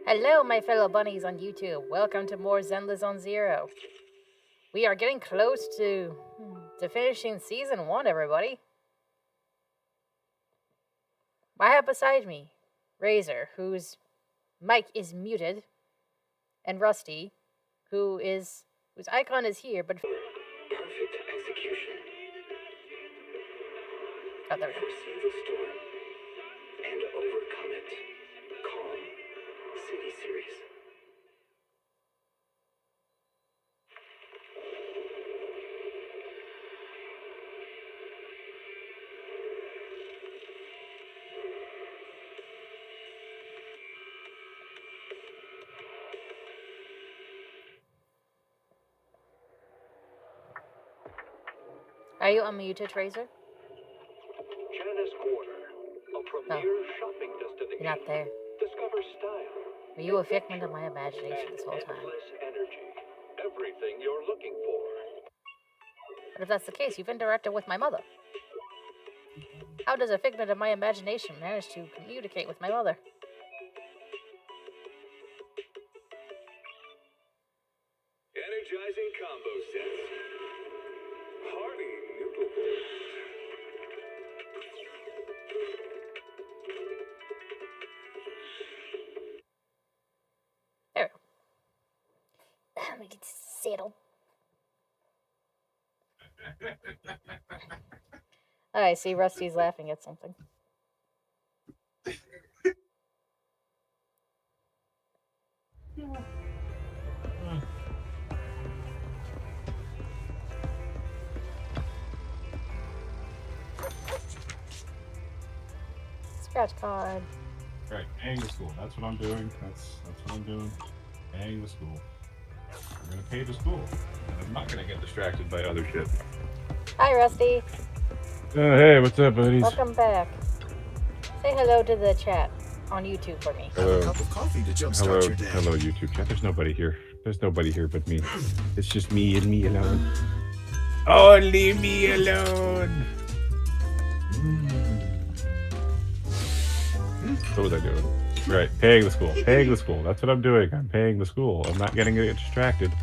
Hello, my fellow bunnies on YouTube. Welcome to more Zenless on Zero. We are getting close to finishing Season 1, everybody. I have beside me Razor, whose mic is muted, and Rusty, whose icon is here, but... Perfect execution. Oh, there we go. Foresee the storm and overcome it. Calm City Series. Are you unmuted, Razor? Janice Quarter, a premier shopping destination. You're not there. Discover style. Were you a figment of my imagination this whole time? Endless energy. Everything you're looking for. But if that's the case, you've interacted with my mother. How does a figment of my imagination manage to communicate with my mother? Energizing combo sets. Hearty noodle bowls. There we go. Let me get settled. I see Rusty's laughing at something. Scratch card. Right, paying the school. That's what I'm doing. That's what I'm doing. Paying the school. We're gonna pay the school. And I'm not gonna get distracted by other shit. Hi, Rusty. Hey, what's up, buddies? Welcome back. Say hello to the chat on YouTube for me. Hello. Have a cup of coffee to jumpstart your day. Hello, YouTube chat. There's nobody here. There's nobody here but me. It's just me and me alone. Only me alone. What was I doing? Right, paying the school. Paying the school. That's what I'm doing. I'm paying the school. I'm not getting distracted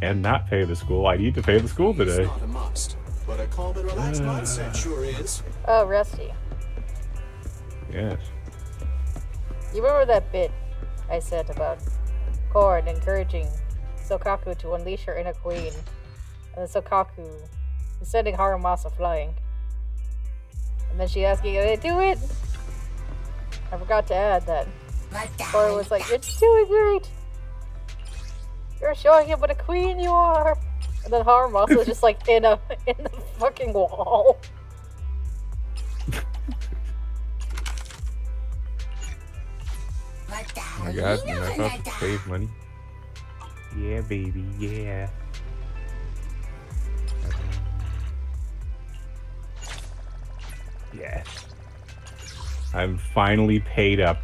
and not pay the school. I need to pay the school today. It's not a must, but a calm and relaxed mindset sure is. Oh, Rusty. Yes. You remember that bit I said about Korn encouraging Sokaku to unleash her inner queen, and then Sokaku is sending Haramasa flying, and then she asking, "Did they do it?" I forgot to add that Korn was like, "You're doing great. You're showing him what a queen you are." And then Haramasa is just like in the fucking wall. Oh my god, you're not about to save money. Yeah, baby, yeah. Yes. I'm finally paid up.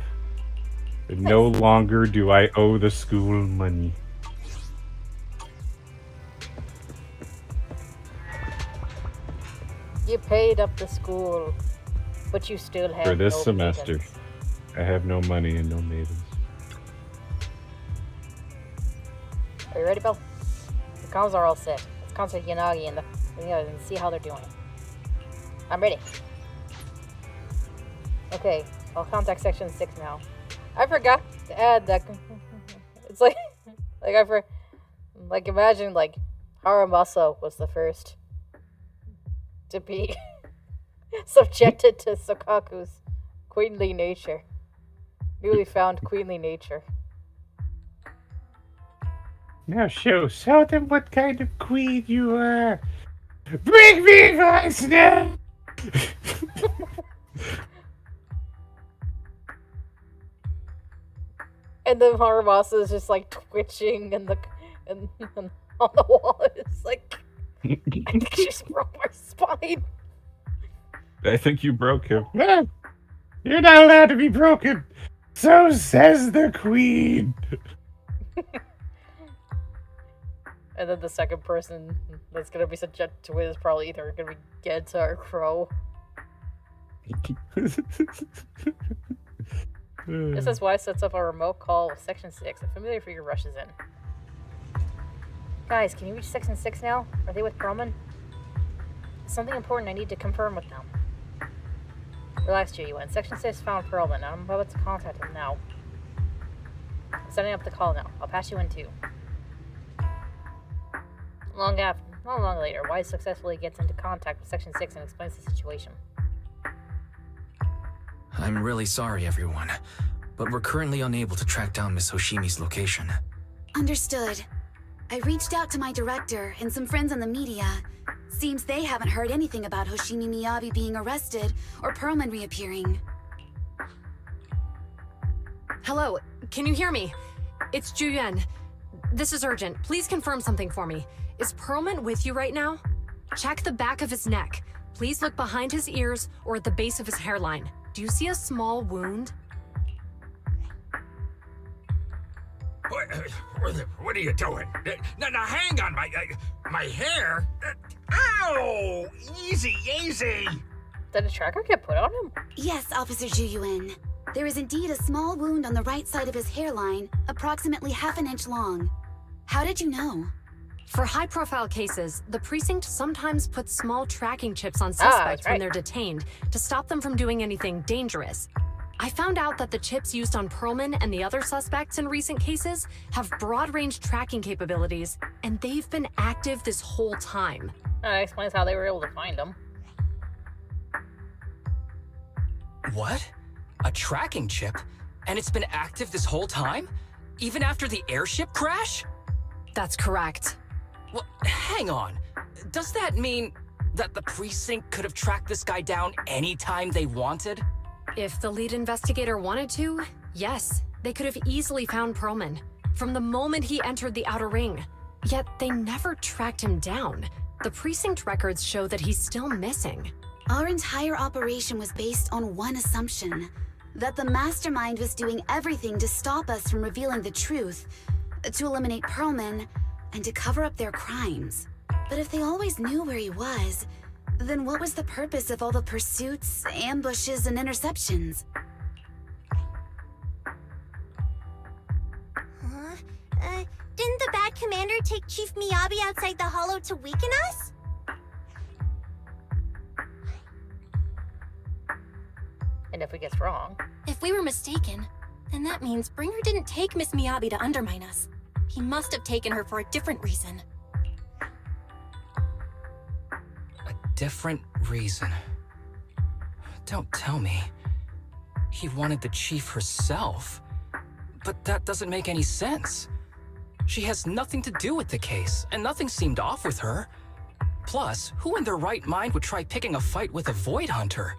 No longer do I owe the school money. You paid up the school, but you still have For this no semester, maidens. I have no money and no maidens. Are you ready, Bill? The comms are all set. Let's contact Yanagi and see how they're doing. I'm ready. Okay, I'll contact Section 6 now. I forgot to add that. It's like imagine Haramasa was the first to be subjected to Sokaku's queenly nature. Newly found queenly nature. Now show them what kind of queen you are. Bring me advice now! And then Haramasa is just like twitching and on the wall. It's like I think she just broke my spine. I think you broke him. Ah, you're not allowed to be broken. So says the queen. And then the second person that's gonna be subject to it is probably either gonna be Genta or Crow. Just as Wise sets up a remote call with Section 6, a familiar figure rushes in. Guys, can you reach Section 6 now? Are they with Perlman? Something important I need to confirm with them. Relax, JUN. Section 6 found Perlman, and I'm about to contact him now. I'm setting up the call now. I'll pass you in too. Not long later, Wise successfully gets into contact with Section 6 and explains the situation. I'm really sorry, everyone, but we're currently unable to track down Miss Hoshimi's location. Understood. I reached out to my director and some friends in the media. Seems they haven't heard anything about Hoshimi Miyabi being arrested or Perlman reappearing. Hello, can you hear me? It's Juyen. This is urgent. Please confirm something for me. Is Perlman with you right now? Check the back of his neck. Please look behind his ears or at the base of his hairline. Do you see a small wound? What are you doing? Now hang on, my hair. Ow! Easy. Did a tracker get put on him? Yes, Officer Juyuin. There is indeed a small wound on the right side of his hairline, approximately half an inch long. How did you know? For high-profile cases, the precinct sometimes puts small tracking chips on suspects when they're detained to stop them from doing anything dangerous. I found out that the chips used on Perlman and the other suspects in recent cases have broad-range tracking capabilities, and they've been active this whole time. That explains how they were able to find him. What? A tracking chip? And it's been active this whole time? Even after the airship crash? That's correct. Well, hang on. Does that mean that the precinct could have tracked this guy down anytime they wanted? If the lead investigator wanted to, yes, they could have easily found Perlman from the moment he entered the outer ring. Yet they never tracked him down. The precinct records show that he's still missing. Our entire operation was based on one assumption, that the mastermind was doing everything to stop us from revealing the truth, to eliminate Perlman, and to cover up their crimes. But if they always knew where he was, then what was the purpose of all the pursuits, ambushes, and interceptions? Didn't the bad commander take Chief Miyabi outside the hollow to weaken us? And if we guess wrong... If we were mistaken, then that means Bringer didn't take Miss Miyabi to undermine us. He must have taken her for a different reason. A different reason? Don't tell me. He wanted the chief herself. But that doesn't make any sense. She has nothing to do with the case, and nothing seemed off with her. Plus, who in their right mind would try picking a fight with a Void Hunter?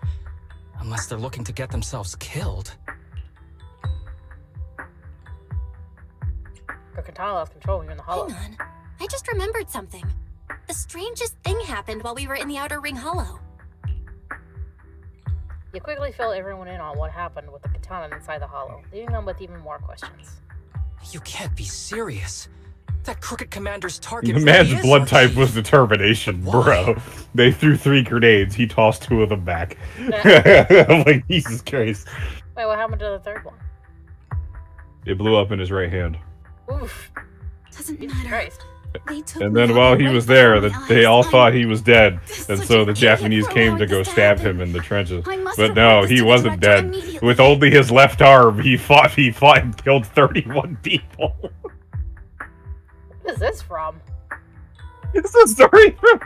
Unless they're looking to get themselves killed. Her katana lost control when you're in the hollow. Hang on. I just remembered something. The strangest thing happened while we were in the Outer Ring Hollow. You quickly fill everyone in on what happened with the katana inside the hollow, leaving them with even more questions. You can't be serious. That crooked commander's target. The man's blood type was determination, bro. They threw 3 grenades. He tossed 2 of them back. I'm like, Jesus Christ. Wait, what happened to the third one? It blew up in his right hand. Oof. Doesn't Jesus matter. Christ. They took And then me while out he right was there, before my they eyes. all thought he was dead, This and such so an the idiot Japanese for came allowing to go this to stab happen. him in the trenches. I must But report no, this he to the wasn't director dead. immediately. With only his left arm, he fought and killed 31 people. What is this from? It's a story from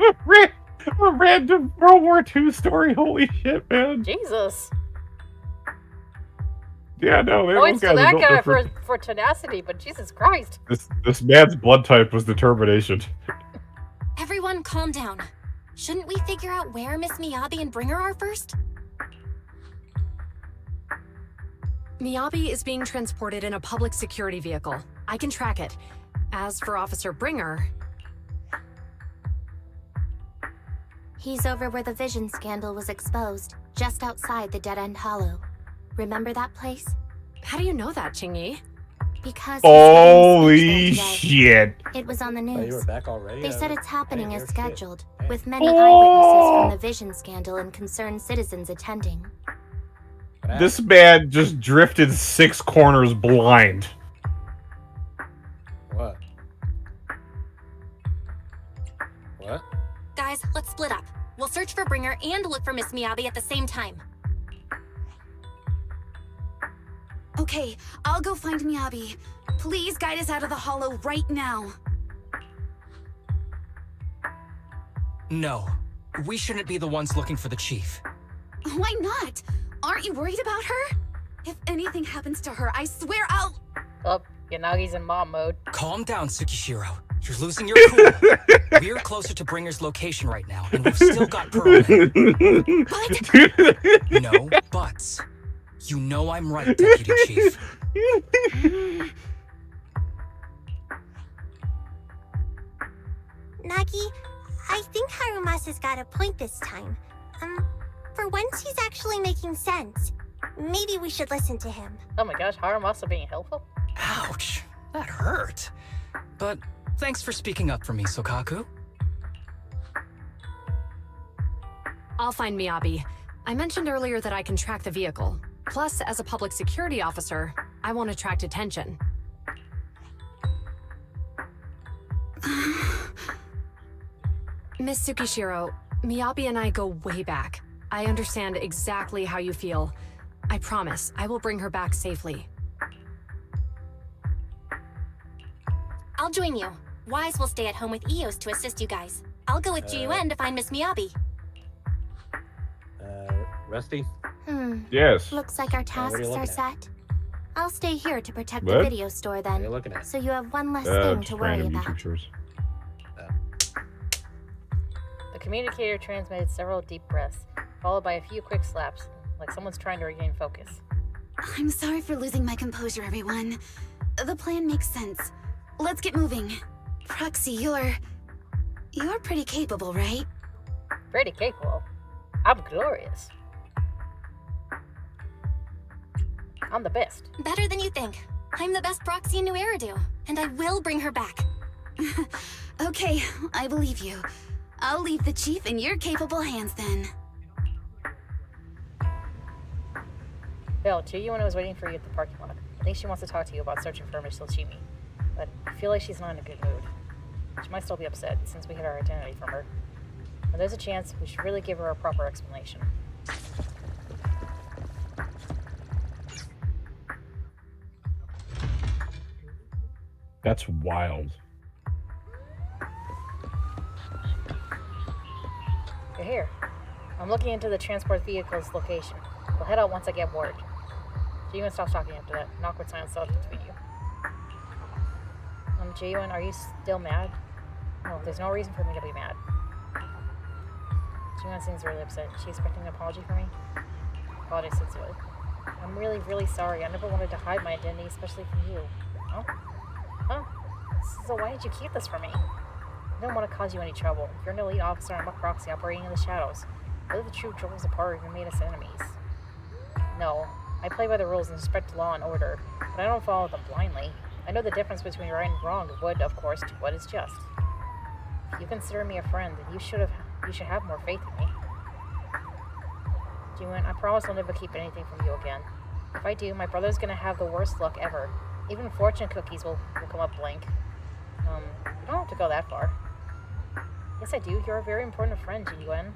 a random World War II story. Holy shit, man. Jesus. Yeah, no, those Points guys to are that built guy different. for tenacity, but Jesus Christ. This man's blood type was determination. Everyone calm down. Shouldn't we figure out where Miss Miyabi and Bringer are first? Miyabi is being transported in a public security vehicle. I can track it. As for Officer Bringer... He's over where the vision scandal was exposed, just outside the Dead End Hollow. Remember that place? How do you know that, Qingyi? Because Holy shit. it was on the Oh, you news. were back already? They said it's happening as shit. scheduled, Hey. with many eyewitnesses from the vision scandal and concerned citizens attending. This man just drifted 6 corners blind. What? What? Guys, let's split up. We'll search for Bringer and look for Miss Miyabi at the same time. Okay, I'll go find Miyabi. Please guide us out of the hollow right now. No, we shouldn't be the ones looking for the chief. Why not? Aren't you worried about her? If anything happens to her, I swear I'll... Oh, Yanagi's in mom mode. Calm down, Tsukishiro. You're losing your cool. We're closer to Bringer's location right now, and we've still got Perlman. No buts. You know I'm right, Deputy Chief. Nagi, I think Harumasa's got a point this time. For once he's actually making sense. Maybe we should listen to him. Oh my gosh, Harumasa being helpful? Ouch, that hurt. But thanks for speaking up for me, Sokaku. I'll find Miyabi. I mentioned earlier that I can track the vehicle. Plus, as a public security officer, I won't attract attention. Miss Tsukishiro, Miyabi and I go way back. I understand exactly how you feel. I promise, I will bring her back safely. I'll join you. Wise will stay at home with Eos to assist you guys. I'll go with GUN to find Miss Miyabi. Rusty? Yes. Looks like our what are tasks you are looking set. I'll stay here to protect What? the video store What are you then. looking at? So you have one less thing to Just worry random about. YouTube shows. The communicator transmitted several deep breaths, followed by a few quick slaps, like someone's trying to regain focus. I'm sorry for losing my composure, everyone. The plan makes sense. Let's get moving. Proxy, you're pretty capable, right? Pretty capable. I'm glorious. I'm the best. Better than you think. I'm the best proxy in New Eridu, and I will bring her back. Okay, I believe you. I'll leave the chief in your capable hands then. Bill, Chiyuan was waiting for you at the parking lot. I think she wants to talk to you about searching for Miss Shimi, but I feel like she's not in a good mood. She might still be upset since we hid our identity from her. But there's a chance we should really give her a proper explanation. That's wild. You're here. I'm looking into the transport vehicle's location. We'll head out once I get word. Chiyuan stops talking after that. An awkward silence settled between you. Chiyuan, are you still mad? No, there's no reason for me to be mad. Chiyuan seems really upset. Is she expecting an apology from me? Apology sincerely. I'm really, really sorry. I never wanted to hide my identity, especially from you. Huh? Huh? So why did you keep this from me? I didn't want to cause you any trouble. You're an elite officer and I'm a proxy operating in the shadows. What if the truth drove us apart and made us enemies? No. I play by the rules and respect law and order, but I don't follow them blindly. I know the difference between right and wrong and would, of course, do what is just. If you consider me a friend, then you should have more faith in me. Jiwon, I promise I'll never keep anything from you again. If I do, my brother's gonna have the worst luck ever. Even fortune cookies will come up blank. You don't have to go that far. Yes, I do. You're a very important friend, Jiwon.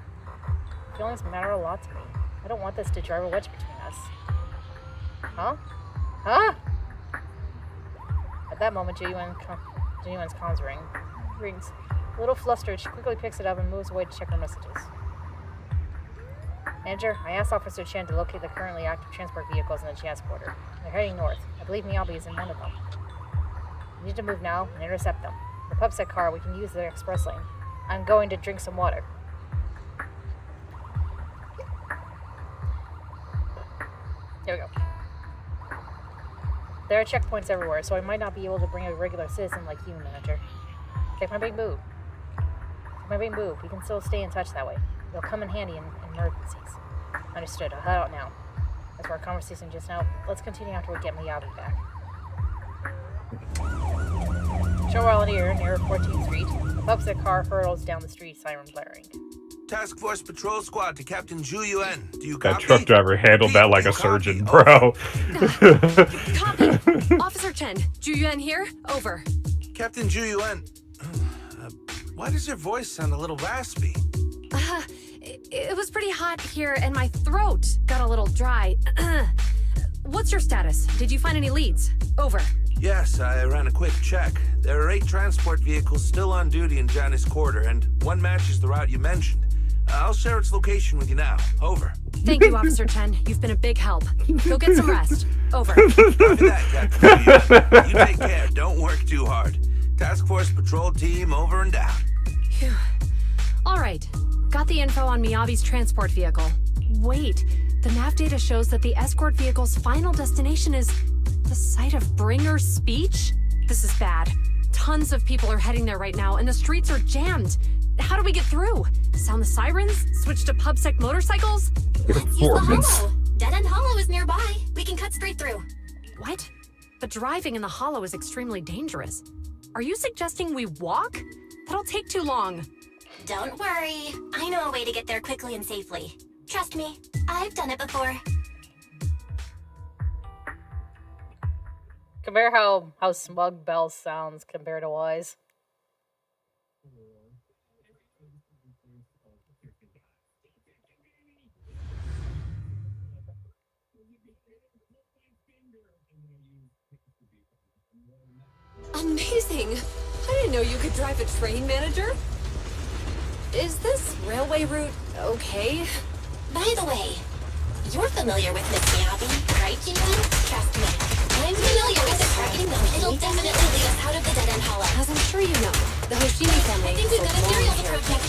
Feelings matter a lot to me. I don't want this to drive a wedge between us. Huh? Huh? At that moment, Jiwon's comms rings. A little flustered, she quickly picks it up and moves away to check her messages. Manager, I asked Officer Chen to locate the currently active transport vehicles in the transporter. They're heading north. I believe Miyabi is in one of them. We need to move now and intercept them. The pubset car, we can use the express lane. I'm going to drink some water. There we go. There are checkpoints everywhere, so I might not be able to bring a regular citizen like you, Manager. Take my big move. We can still stay in touch that way. It'll come in handy in emergencies. Understood. I'll head out now. As for our conversation just now, let's continue after we get Miyabi back. Show while near 14th Street. A pubset car hurtles down the street, siren blaring. Task Force Patrol Squad to Captain Zhu Yuan. Do you That copy? truck driver handled that like a surgeon, bro. Copy. Officer Chen, Zhu Yuan here. Over. Captain Zhu Yuan, why does your voice sound a little raspy? It was pretty hot here, and my throat got a little dry. What's your status? Did you find any leads? Over. Yes, I ran a quick check. There are 8 transport vehicles still on duty in Janice Quarter, and one matches the route you mentioned. I'll share its location with you now. Over. Thank you, Officer Chen. You've been a big help. Go get some rest. Over. Copy that, Captain. You take care. Don't work too hard. Task Force Patrol Team over and out. Phew. All right. Got the info on Miyabi's transport vehicle. Wait. The nav data shows that the escort vehicle's final destination is the site of Bringer's speech? This is bad. Tons of people are heading there right now, and the streets are jammed. How do we get through? Sound the sirens? Switch to PubSec motorcycles? Let's use the hollow. Dead End Hollow is nearby. We can cut straight through. What? But driving in the hollow is extremely dangerous. Are you suggesting we walk? That'll take too long. Don't worry. I know a way to get there quickly and safely. Trust me, I've done it before. Compare how smug Belle sounds compared to Wise. Amazing! I didn't know you could drive a train, manager. Is this railway route okay? By the way, you're familiar with Miss Miyabi, right, Jiwan? Trust me. I'm familiar with the targeting them. It'll definitely lead us out of the Dead End Hollow. As I'm sure you know, the Hoshimi family I think we've got a theory on the project.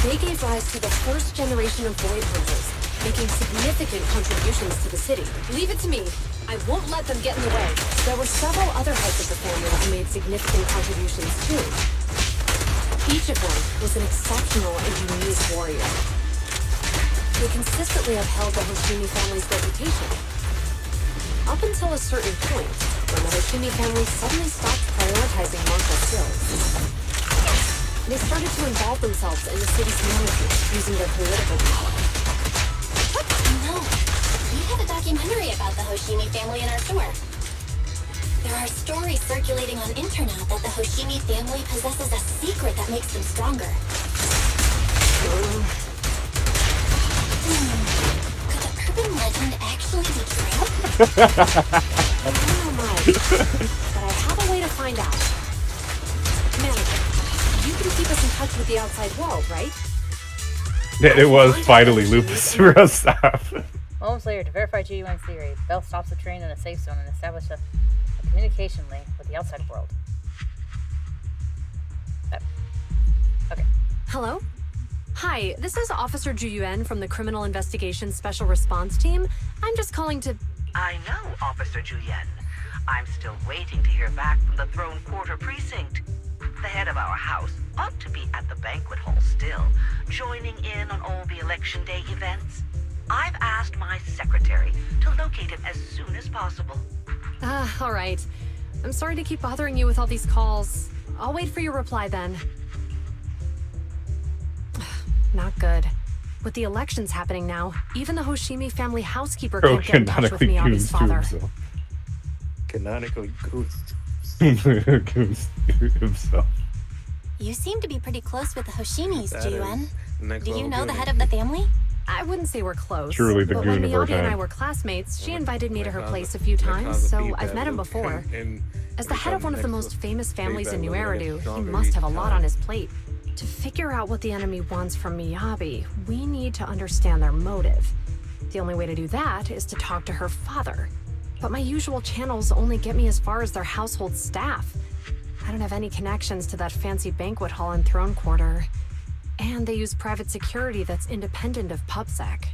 They gave rise to the first generation of Void Hunters, making significant contributions to the city. Leave it to me. I won't let them get in the way. There were several other heads of the family who made significant contributions too. Each of them was an exceptional and unique warrior. They consistently upheld the Hoshimi family's reputation. Up until a certain point, when the Hoshimi family suddenly stopped prioritizing martial skills. They started to involve themselves in the city's management using their political power. No, we have a documentary about the Hoshimi family in our store. There are stories circulating on internet that the Hoshimi family possesses a secret that makes them stronger. Could the urban legend actually be true? I don't know much, but I have a way to find out. Manager, you can keep us in touch with the outside world, right? It was finally Lupus stuff. Moments later, to verify G-Yuan's theory, Belle stops the train in a safe zone and establishes a communication link with the outside world. Okay. Hello? Hi, this is Officer Zhu Yuan from the Criminal Investigations Special Response Team. I'm just calling to... I know, Officer Zhu Yuan. I'm still waiting to hear back from the Throne Quarter Precinct. The head of our house ought to be at the banquet hall still, joining in on all the Election Day events. I've asked my secretary to locate him as soon as possible. All right. I'm sorry to keep bothering you with all these calls. I'll wait for your reply then. Not good. With the elections happening now, even the Hoshimi family housekeeper can't get in touch with Miyabi's father. Canonically goose. Goose himself. You seem to be pretty close with the Hoshimis, Ji-Yuan. Do you know the goody. head of the family? I wouldn't say we're close. Truly the but goon when of our Miyabi and I time. were classmates, she invited me to her place a few times, so I've met him before. As the head of one of the most famous families in New Eridu, he must have a lot on his plate. To figure out what the enemy wants from Miyabi, we need to understand their motive. The only way to do that is to talk to her father. But my usual channels only get me as far as their household staff. I don't have any connections to that fancy banquet hall in Throne Quarter. And they use private security that's independent of PubSec.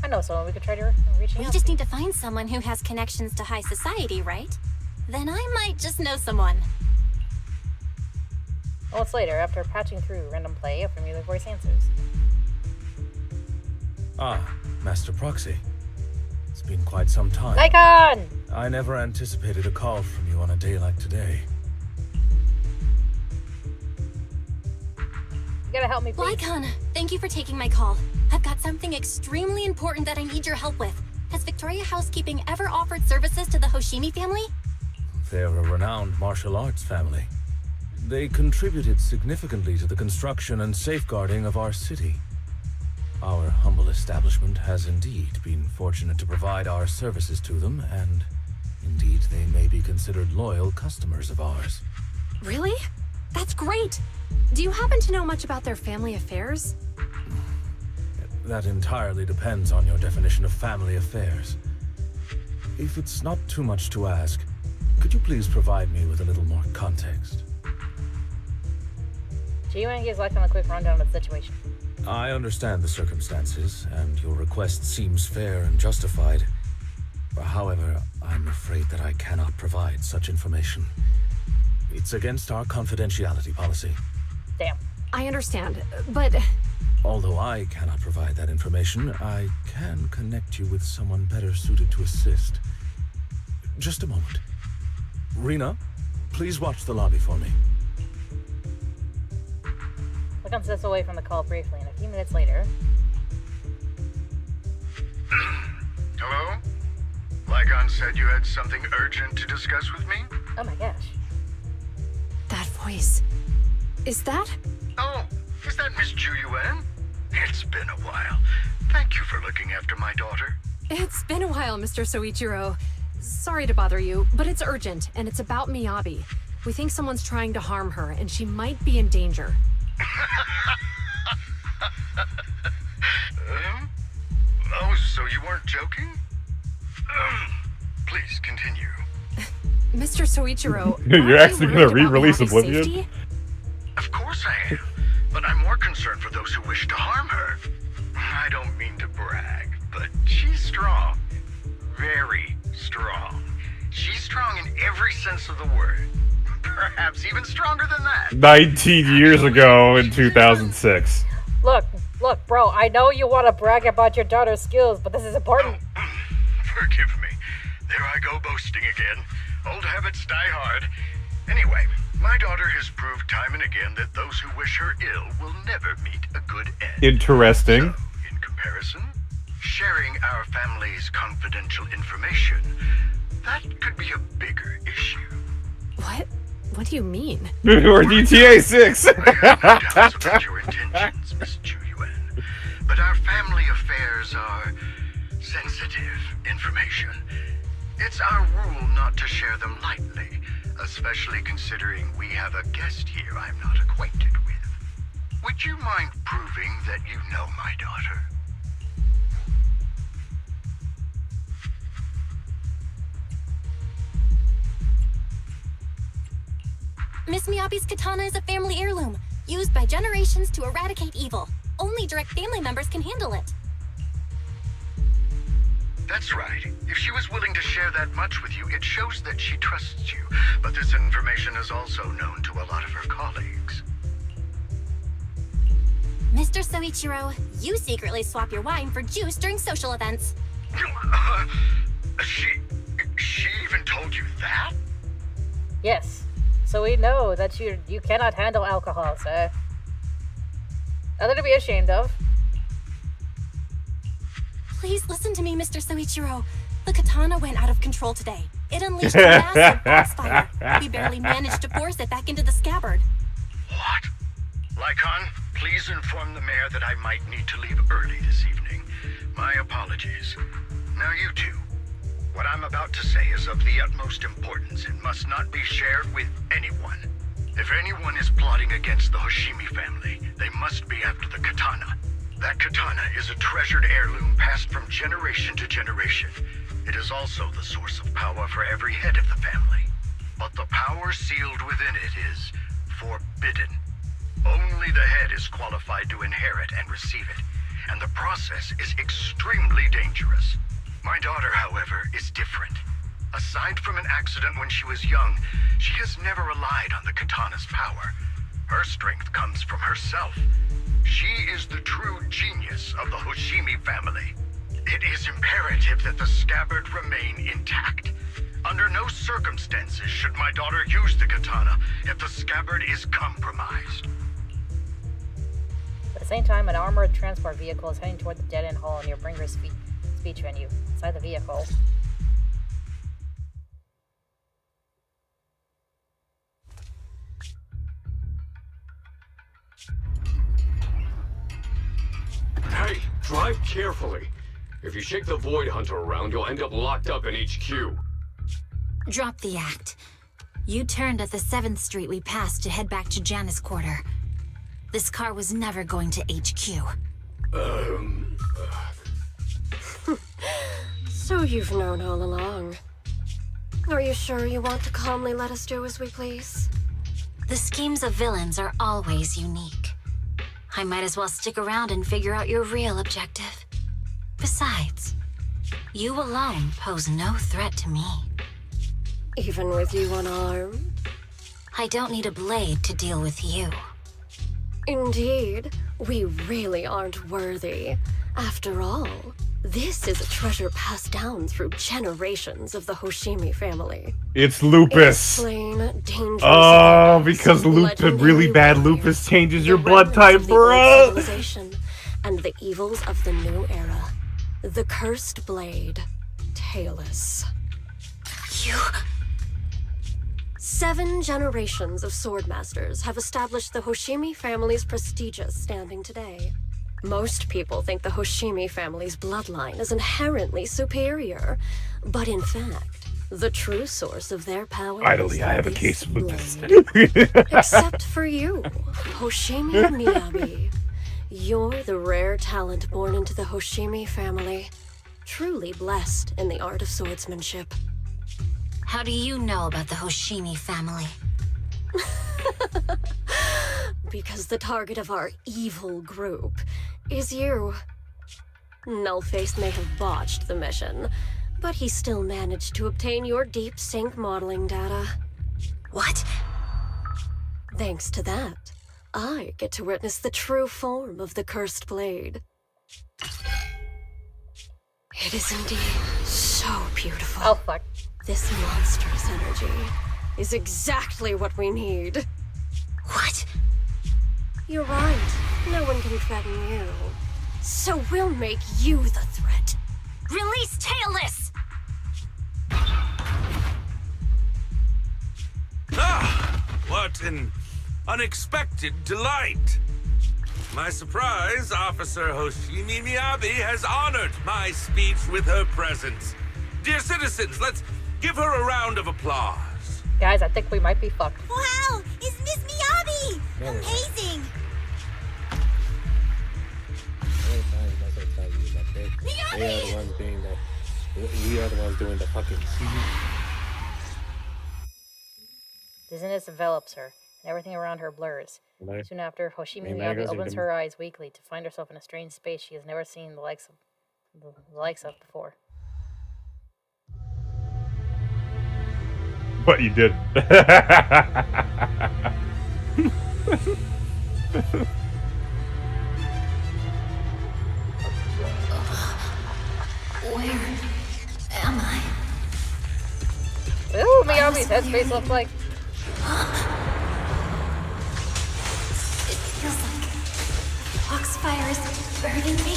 I know someone we could try to reach out. We just need to find someone who has connections to high society, right? Then I might just know someone. Moments later, after patching through random play, a familiar voice answers. Ah, Master Proxy. It's been quite some time. Nikon! I never anticipated a call from you on a day like today. gotta help me, please. Lycon, thank you for taking my call. I've got something extremely important that I need your help with. Has Victoria Housekeeping ever offered services to the Hoshimi family? They're a renowned martial arts family. They contributed significantly to the construction and safeguarding of our city. Our humble establishment has indeed been fortunate to provide our services to them, and indeed they may be considered loyal customers of ours. Really? That's great! Do you happen to know much about their family affairs? That entirely depends on your definition of family affairs. If it's not too much to ask, could you please provide me with a little more context? G-Wang gives Lycon a quick rundown of the situation. I understand the circumstances, and your request seems fair and justified. However, I'm afraid that I cannot provide such information. It's against our confidentiality policy. Damn. I understand, but... Although I cannot provide that information, I can connect you with someone better suited to assist. Just a moment. Rena, please watch the lobby for me. Lycon steps away from the call briefly, and a few minutes later... Hello? Lycon said you had something urgent to discuss with me? Oh my gosh. That voice... Is that... Oh, is that Miss Ju Yuan? It's been a while. Thank you for looking after my daughter. It's been a while, Mr. Soichiro. Sorry to bother you, but it's urgent, and it's about Miyabi. We think someone's trying to harm her, and she might be in danger. Oh, so you weren't joking? Please continue. Mr. Soichiro, You're actually gonna re-release Oblivion? Safety? Of course I am, but I'm more concerned for those who wish to harm her. I don't mean to brag, but she's strong. Very strong. She's strong in every sense of the word. Perhaps even stronger than that. 19 years ago in 2006. Look, bro, I know you want to brag about your daughter's skills, but this is important. Forgive me. There I go boasting again. Old habits die hard. Anyway, my daughter has proved time and again that those who wish her ill will never meet a good end. Interesting. So, in comparison, sharing our family's confidential information, that could be a bigger issue. What? What do you mean? Or GTA 6. I have no doubts about your intentions, Miss Ju Yuan. But our family affairs are sensitive information. It's our rule not to share them lightly, especially considering we have a guest here I'm not acquainted with. Would you mind proving that you know my daughter? Miss Miyabi's katana is a family heirloom, used by generations to eradicate evil. Only direct family members can handle it. That's right. If she was willing to share that much with you, it shows that she trusts you. But this information is also known to a lot of her colleagues. Mr. Soichiro, you secretly swap your wine for juice during social events. She even told you that? Yes. So we know that you cannot handle alcohol, sir. Nothing to be ashamed of. Please listen to me, Mr. Soichiro. The katana went out of control today. It unleashed a massive crossfire. We barely managed to force it back into the scabbard. What? Lycon, please inform the mayor that I might need to leave early this evening. My apologies. Now you two. What I'm about to say is of the utmost importance and must not be shared with anyone. If anyone is plotting against the Hoshimi family, they must be after the katana. That katana is a treasured heirloom passed from generation to generation. It is also the source of power for every head of the family. But the power sealed within it is forbidden. Only the head is qualified to inherit and receive it, and the process is extremely dangerous. My daughter, however, is different. Aside from an accident when she was young, she has never relied on the katana's power. Her strength comes from herself. She is the true genius of the Hoshimi family. It is imperative that the scabbard remain intact. Under no circumstances should my daughter use the katana if the scabbard is compromised. the same time, an armored transport vehicle is heading toward the dead-end hall near Bringer's speech venue. Inside the vehicle. Hey, drive carefully. If you shake the Void Hunter around, you'll end up locked up in HQ. Drop the act. You turned at the 7th Street we passed to head back to Janus Quarter. This car was never going to HQ. So you've known all along. Are you sure you want to calmly let us do as we please? The schemes of villains are always unique. I might as well stick around and figure out your real objective. Besides, you alone pose no threat to me. Even with you unarmed? I don't need a blade to deal with you. Indeed, we really aren't worthy. After all, this is a treasure passed down through generations of the Hoshimi family. It's lupus. Plain, dangerous. Oh, because really bad lupus changes your blood type, bro. Civilization and the evils of the new era. The cursed blade, Tailless. You... 7 generations of swordmasters have established the Hoshimi family's prestigious standing today. Most people think the Hoshimi family's bloodline is inherently superior, but in fact, the true source of their power Finally, is I have a this case of lupus. Except for you, Hoshimi Miyabi. You're the rare talent born into the Hoshimi family, truly blessed in the art of swordsmanship. How do you know about the Hoshimi family? Because the target of our evil group is you. Nullface may have botched the mission, but he still managed to obtain your deep sync modeling data. What? Thanks to that, I get to witness the true form of the cursed blade. It is indeed so beautiful. Oh, fuck. This monstrous energy is exactly what we need. What? You're right. No one can threaten you. So we'll make you the threat. Release Tailless! Ah! What an unexpected delight! My surprise, Officer Hoshimi Miyabi has honored my speech with her presence. Dear citizens, let's give her a round of applause. Guys, I think we might be fucked. Wow! It's Miss Miyabi! Amazing! They are the ones being we are the ones doing the fucking Dizziness envelops her, and everything around her blurs. Right. Soon after, Hoshimi Hey, Miyabi magazine opens them. her eyes weakly to find herself in a strange space she has never seen the likes of before. But you did. Where am I? Ooh, Miyabi's headspace looks like. It feels like Foxfire is burning me.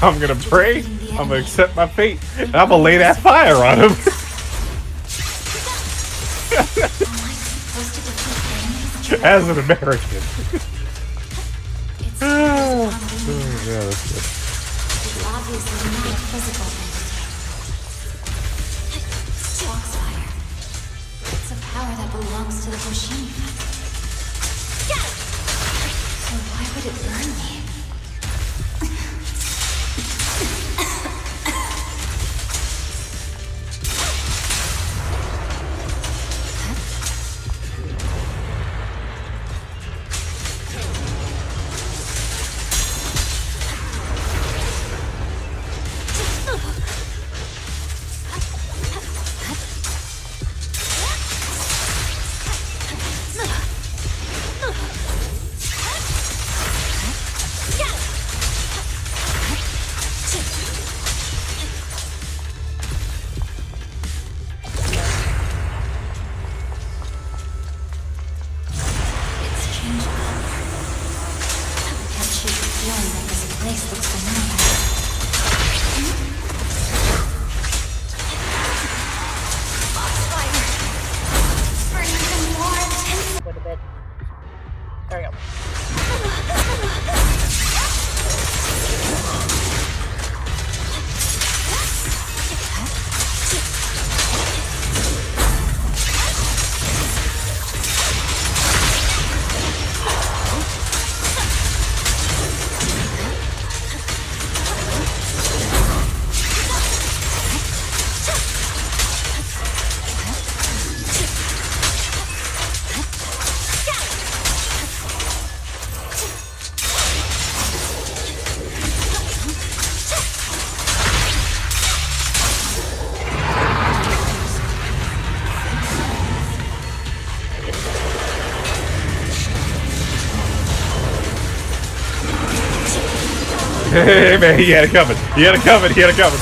I'm gonna pray. I'm gonna accept my fate. And I'm gonna lay that fire on him. As an American. Yeah, that's good. It's obviously not a physical entity. Foxfire. It's a power that belongs to the Hoshimi family. So why would it burn me? feeling that this place looks familiar. Foxfire! Burning even more intense. Wait a bit. There we go. Hey man, he had it coming. He had it coming. He had it coming.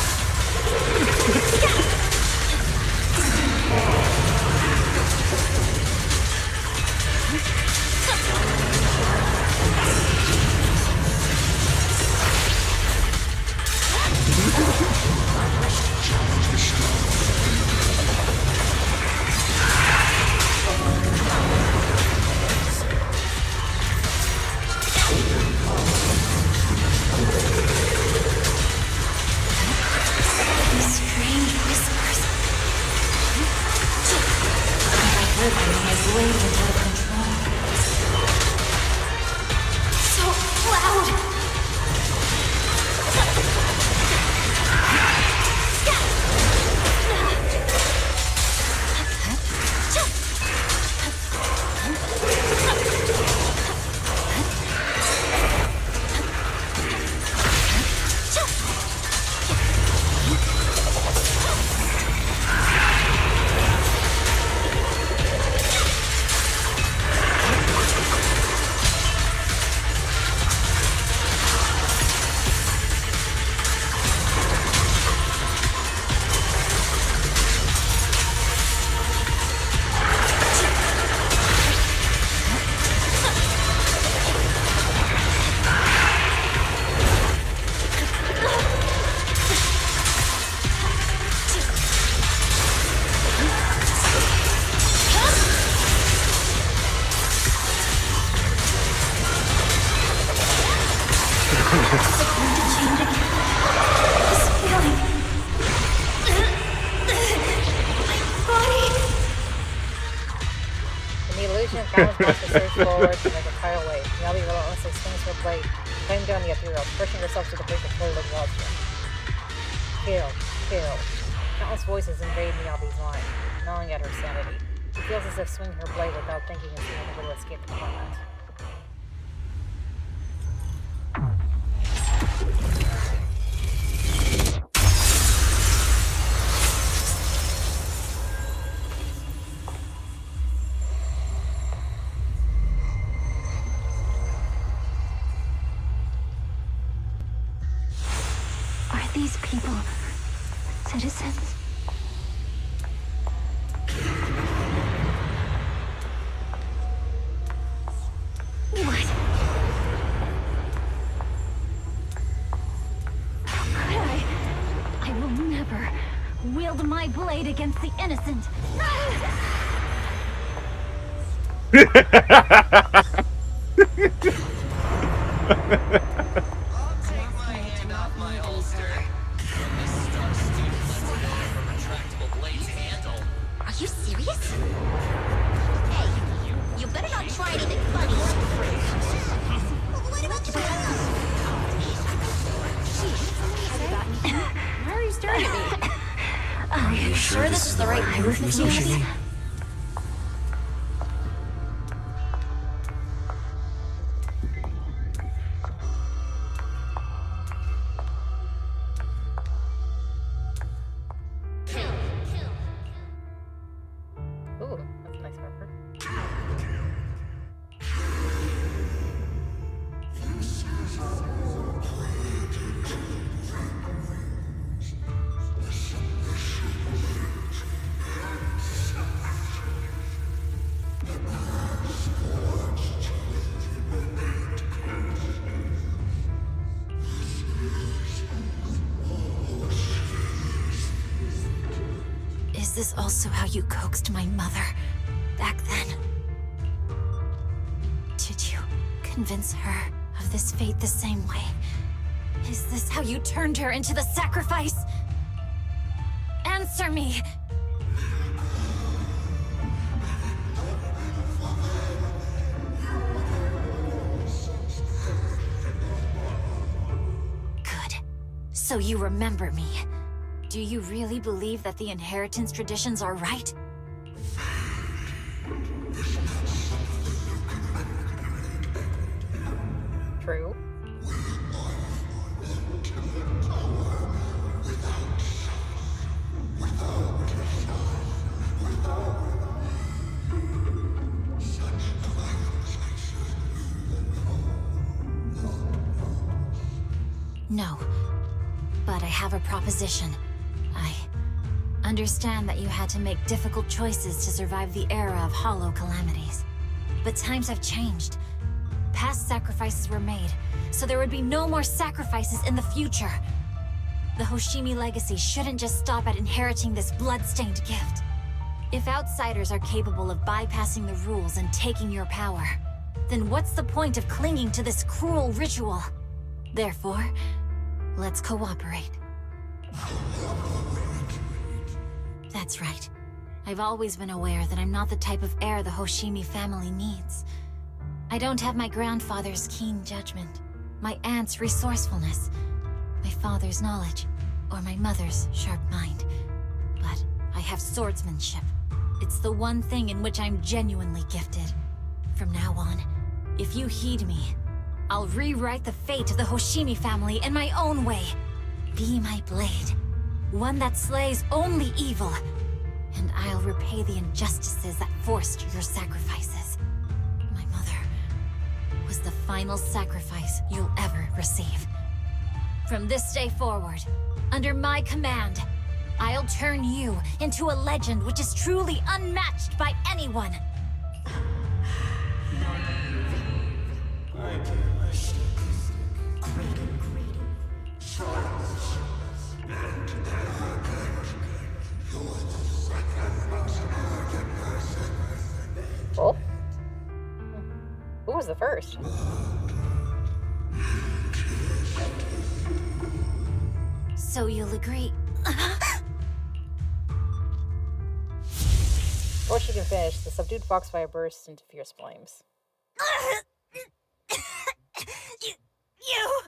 Balance monster surge forward to make a tidal wave. Miyabi relentlessly swings her blade, climbing down the ethereal, pushing herself to the brink of total exhaustion. Kill, kill. Countless voices invade Miyabi's mind, gnawing at her sanity. She feels as if swinging her blade without thinking is the only way to escape the torment. These people, citizens? What? How could I? I will never wield my blade against the innocent. Are you serious? Hey, you better not try anything funny. What about you? Why are you staring at me? Are you sure this is the right move, Miss Miyabi? Ooh, that's a nice marker. this also how you coaxed my mother back then? Did you convince her of this fate the same way? Is this how you turned her into the sacrifice? Answer me! Good. So you remember me. Do you really believe that the inheritance traditions are right? True. No. But I have a proposition. I understand that you had to make difficult choices to survive the era of hollow calamities. But times have changed. Past sacrifices were made, so there would be no more sacrifices in the future. The Hoshimi legacy shouldn't just stop at inheriting this blood-stained gift. If outsiders are capable of bypassing the rules and taking your power, then what's the point of clinging to this cruel ritual? Therefore, let's cooperate. That's right. I've always been aware that I'm not the type of heir the Hoshimi family needs. I don't have my grandfather's keen judgment, my aunt's resourcefulness, my father's knowledge, or my mother's sharp mind. But I have swordsmanship. It's the one thing in which I'm genuinely gifted. From now on, if you heed me, I'll rewrite the fate of the Hoshimi family in my own way. Be my blade, one that slays only evil, and I'll repay the injustices that forced your sacrifices. My mother was the final sacrifice you'll ever receive. From this day forward, under my command, I'll turn you into a legend which is truly unmatched by anyone. Oh? Who was the first? So you'll agree? Before she can finish, the subdued foxfire bursts into fierce flames. You!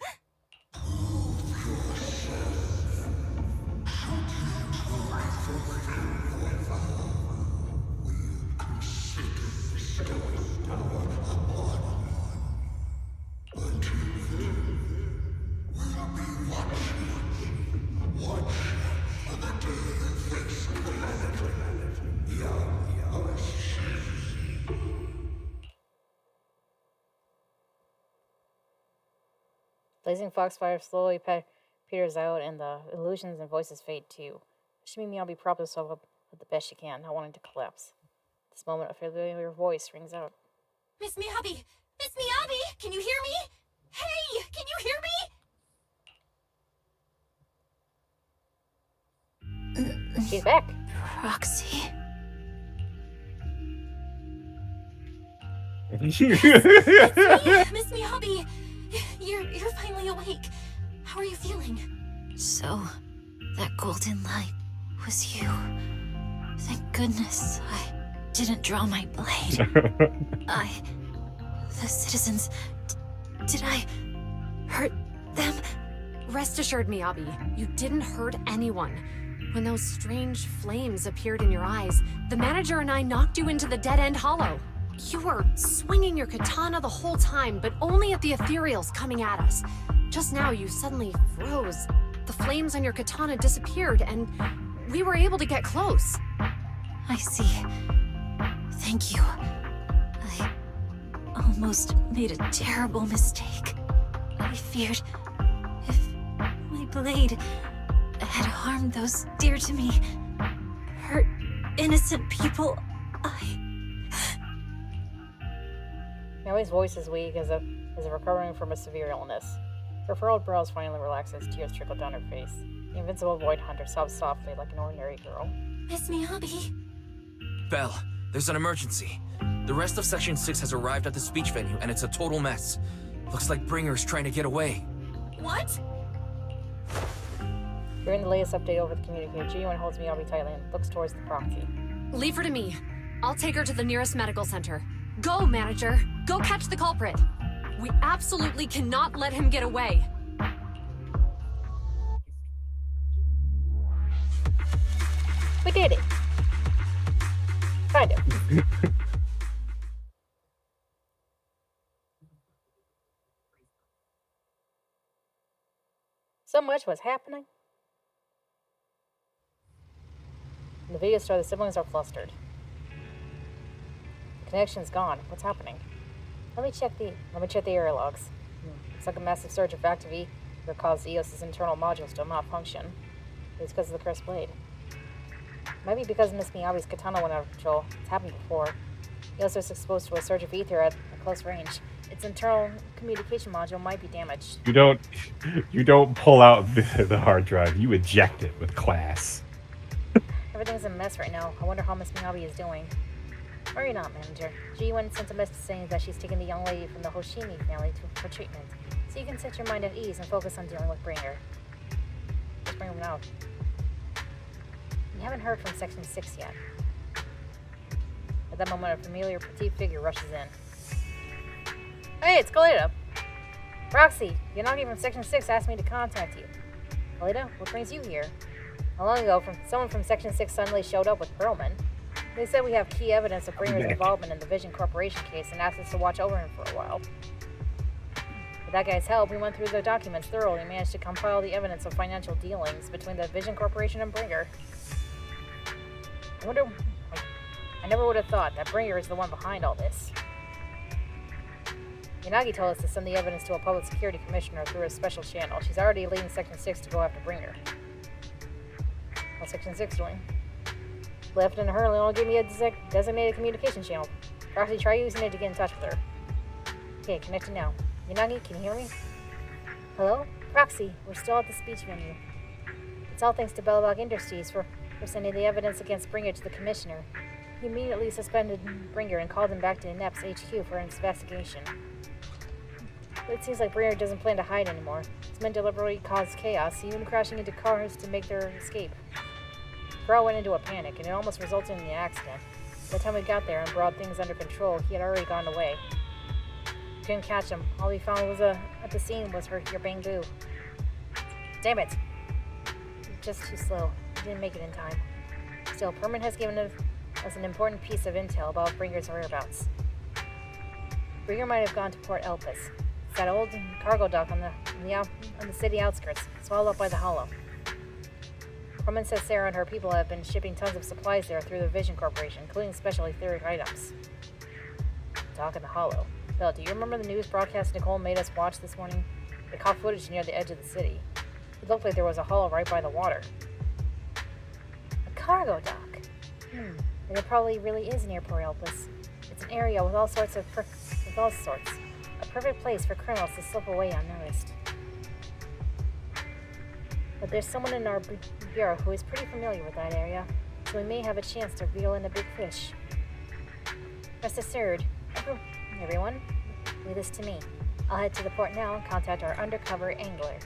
Blazing foxfire slowly peters out, and the illusions and voices fade too. Miyabi props herself up the best she can, not wanting to collapse. At this moment, a familiar voice rings out. Miss Miyabi! Miss Miyabi! Can you hear me? Hey! Can you hear me? She's back. Roxy. Miss Miyabi! You're finally awake. How are you feeling? So, that golden light was you. Thank goodness I didn't draw my blade. The citizens, did I hurt them? Rest assured, Miyabi, you didn't hurt anyone. When those strange flames appeared in your eyes, the manager and I knocked you into the dead-end hollow. You were swinging your katana the whole time, but only at the ethereals coming at us. Just now, you suddenly froze. The flames on your katana disappeared, and we were able to get close. I see. Thank you. I almost made a terrible mistake. I feared if my blade had harmed those dear to me, hurt innocent people, Miyabi's voice is weak as if recovering from a severe illness. Her furrowed brows finally relax as tears trickle down her face. The invincible void hunter sobs softly like an ordinary girl. Miss Miyabi. Belle, there's an emergency. The rest of Section 6 has arrived at the speech venue, and it's a total mess. Looks like Bringer's trying to get away. What? Hearing the latest update over the communicator, G1 holds Miyabi tightly and looks towards the proxy. Leave her to me. I'll take her to the nearest medical center. Go, manager. Go catch the culprit. We absolutely cannot let him get away. We did it. Kind of. So much was happening. In the video store, the siblings are flustered. The connection's gone. What's happening? Let me check the error logs. It's like a massive surge of active E that caused EOS's internal modules to malfunction. It's because of the cursed blade. Maybe because Miss Miyabi's katana went out of control. It's happened before. EOS was exposed to a surge of ether at a close range. Its internal communication module might be damaged. You don't pull out the hard drive. You eject it with class. Everything's a mess right now. I wonder how Miss Miyabi is doing. Worry not, manager. G1 sent a message saying that she's taking the young lady from the Hoshimi family for treatment. So you can set your mind at ease and focus on dealing with Bringer. Let's bring him out. We haven't heard from Section 6 yet. At that moment, a familiar petite figure rushes in. Hey, it's Kalita. Roxy, Yanagi from Section 6 asked me to contact you. Kalita, what brings you here? Not long ago, someone from Section 6 suddenly showed up with Perlman. They said we have key evidence of Bringer's involvement in the Vision Corporation case and asked us to watch over him for a while. With that guy's help, we went through the documents thoroughly and managed to compile the evidence of financial dealings between the Vision Corporation and Bringer. I never would have thought that Bringer is the one behind all this. Yanagi told us to send the evidence to a public security commissioner through a special channel. She's already leading Section 6 to go after Bringer. What's Section 6 doing? Left and Hurley only gave me a designated communication channel. Roxy, try using it to get in touch with her. Okay, connected now. Yanagi, can you hear me? Hello? Roxy, we're still at the speech venue. It's all thanks to Bellbog Industries for sending the evidence against Bringer to the commissioner. He immediately suspended Bringer and called him back to INEP's HQ for an investigation. But it seems like Bringer doesn't plan to hide anymore. His men deliberately caused chaos, even crashing into cars to make their escape. Carl went into a panic, and it almost resulted in an accident. By the time we got there and brought things under control, he had already gone away. We couldn't catch him. All we found was at the scene was your Bangbu. Damn it! Just too slow. We didn't make it in time. Still, Perman has given us an important piece of intel about Bringer's whereabouts. Bringer might have gone to Port Elpis. It's that old cargo dock on the city outskirts, swallowed up by the Hollow. Perman says Sarah and her people have been shipping tons of supplies there through the Vision Corporation, including special etheric items. Dock in the Hollow. Bill, do you remember the news broadcast Nicole made us watch this morning? They caught footage near the edge of the city. It looked like there was a hollow right by the water. A cargo dock? And it probably really is near Port Elpis. It's an area with all sorts. A perfect place for criminals to slip away unnoticed. But there's someone in our bureau who is pretty familiar with that area, so we may have a chance to reel in a big fish. Rest assured, everyone, leave this to me. I'll head to the port now and contact our undercover angler.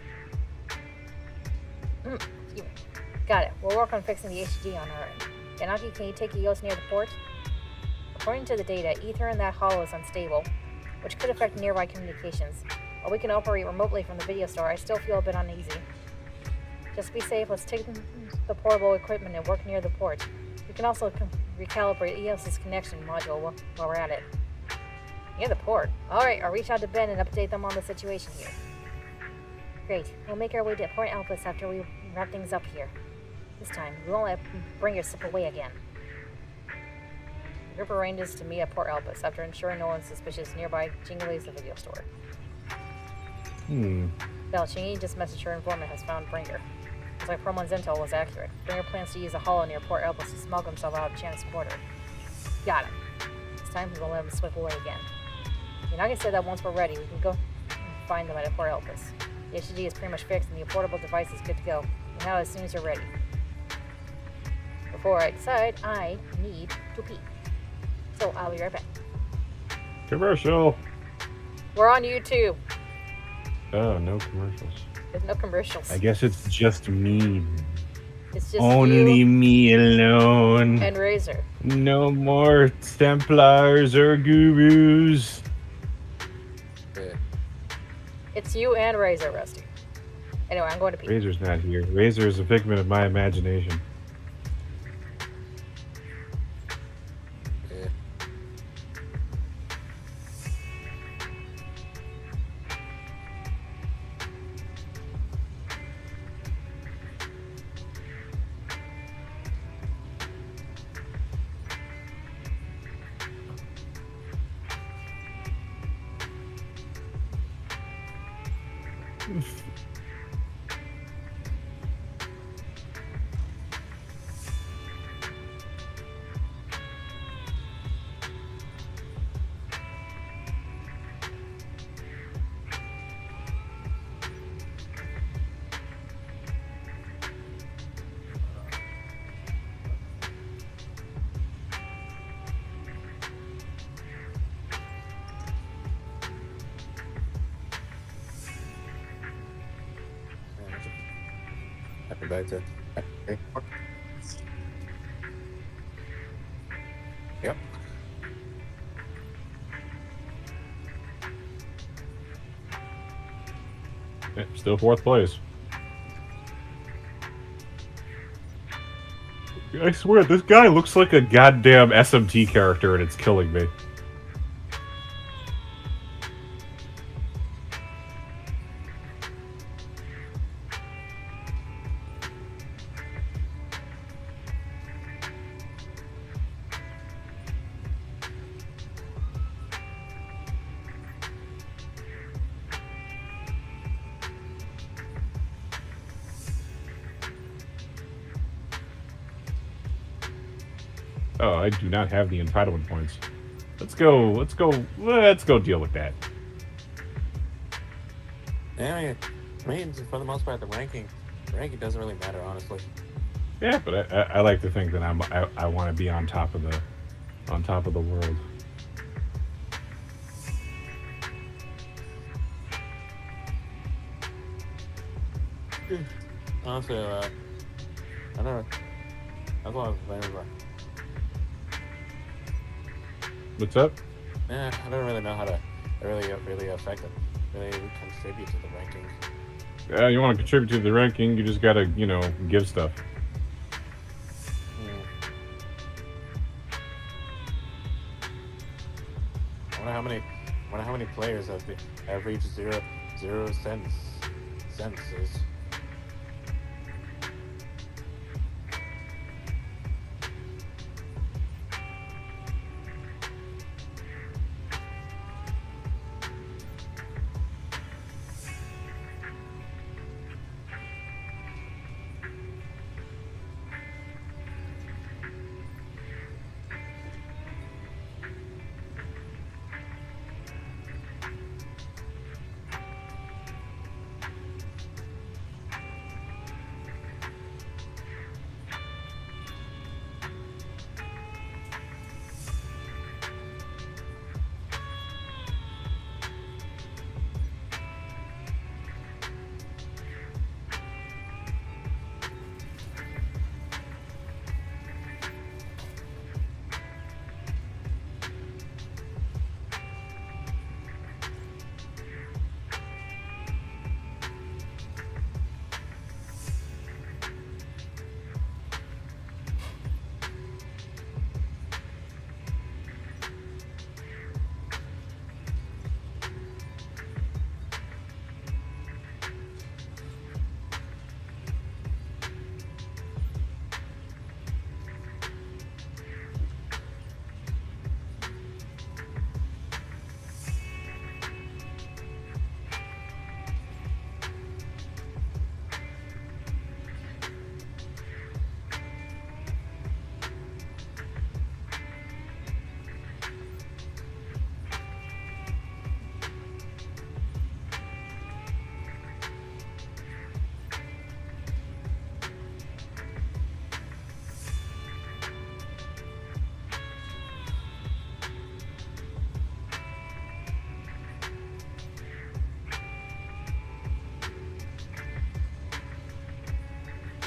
Got it. We'll work on fixing the HG on our end. Yanagi, can you take EOS near the port? According to the data, ether in that hollow is unstable, which could affect nearby communications. While we can operate remotely from the video store, I still feel a bit uneasy. Just be safe. Let's take the portable equipment and work near the port. We can also recalibrate EOS's connection module while we're at it. Near the port? Alright, I'll reach out to Ben and update them on the situation here. Great. We'll make our way to Port Elpis after we wrap things up here. This time, we won't let Bringer slip away again. The group arranges to meet at Port Elpis after ensuring no one's suspicious nearby Jinglei's the video store. Bell, Chingy just messaged her informant has found Bringer. Looks like Perlman's intel was accurate. Bringer plans to use a hollow near Port Elpis to smuggle himself out of Janet's quarter. Got him. This time we won't let him slip away again. Yanagi said that once we're ready, we can go and find them at Port Elpis. The HG is pretty much fixed and the portable device is good to go. And now as soon as you're ready. before I decide I need to pee. So I'll be right back. Commercial. We're on YouTube. Oh, no commercials. There's no commercials. I guess it's just me. It's just Only you me alone. and Razor. No more Templars or gurus. It's you and Razor, Rusty. Anyway, I'm going to pee. Razor's not here. Razor is a figment of my imagination. Back to yep. Still fourth place. I swear, this guy looks like a goddamn SMT character and it's killing me. Oh, I do not have the entitlement points. Let's go deal with that. Yeah, I mean, for the most part, the ranking doesn't really matter, honestly. Yeah, but I like to think that I want to be on top of the world. Honestly, I don't know. That's what I was playing about. What's up? Yeah, I don't really know how to really affect it. Really contribute to the rankings. Yeah, you want to contribute to the ranking, you just gotta, give stuff. I wonder how many players have reached zero senses.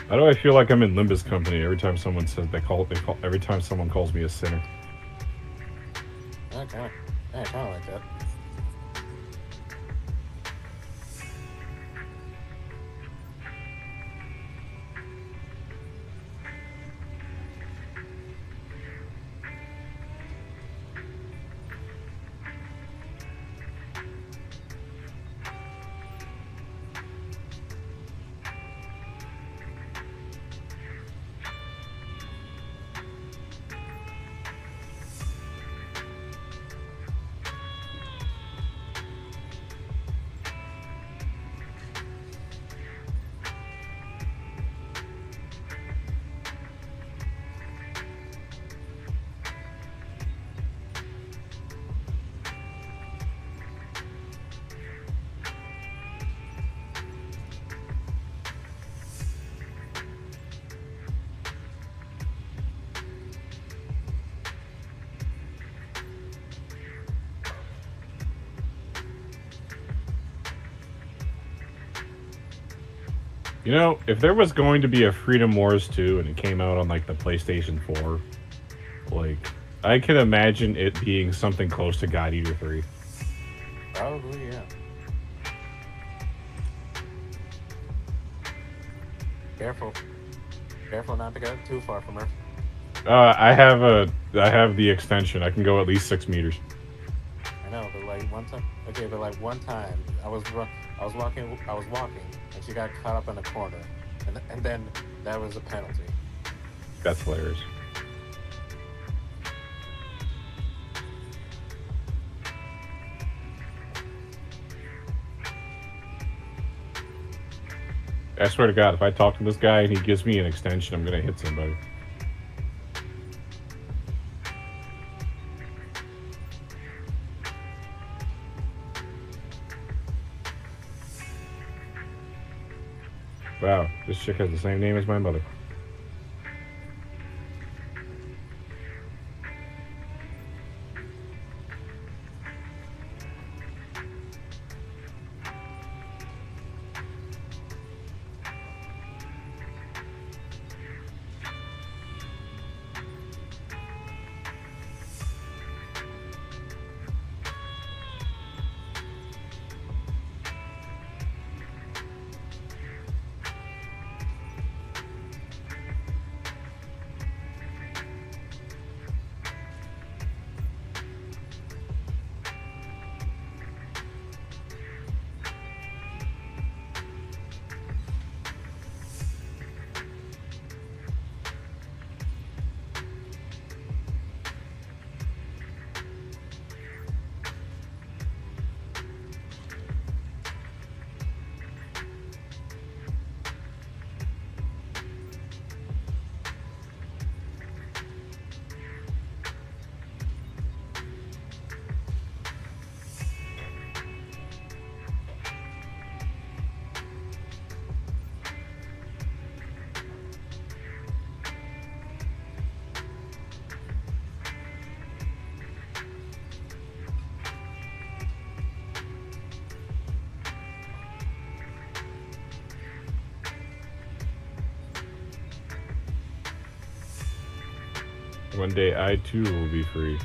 Why do I feel like I'm in Limba's company every time someone says every time someone calls me a sinner? I kind of like that. You know, if there was going to be a Freedom Wars 2 and it came out on like the PlayStation 4, like I can imagine it being something close to God Eater 3. Probably, yeah. Careful. Careful not to go too far from her. I have the extension. I can go at least 6 meters. I know, but like one time, one time I was walking, and she got caught up in a corner, and then that was a penalty. That's hilarious. I swear to God, if I talk to this guy and he gives me an extension, I'm gonna hit somebody. Wow, this chick has the same name as my mother. One day I too will be free.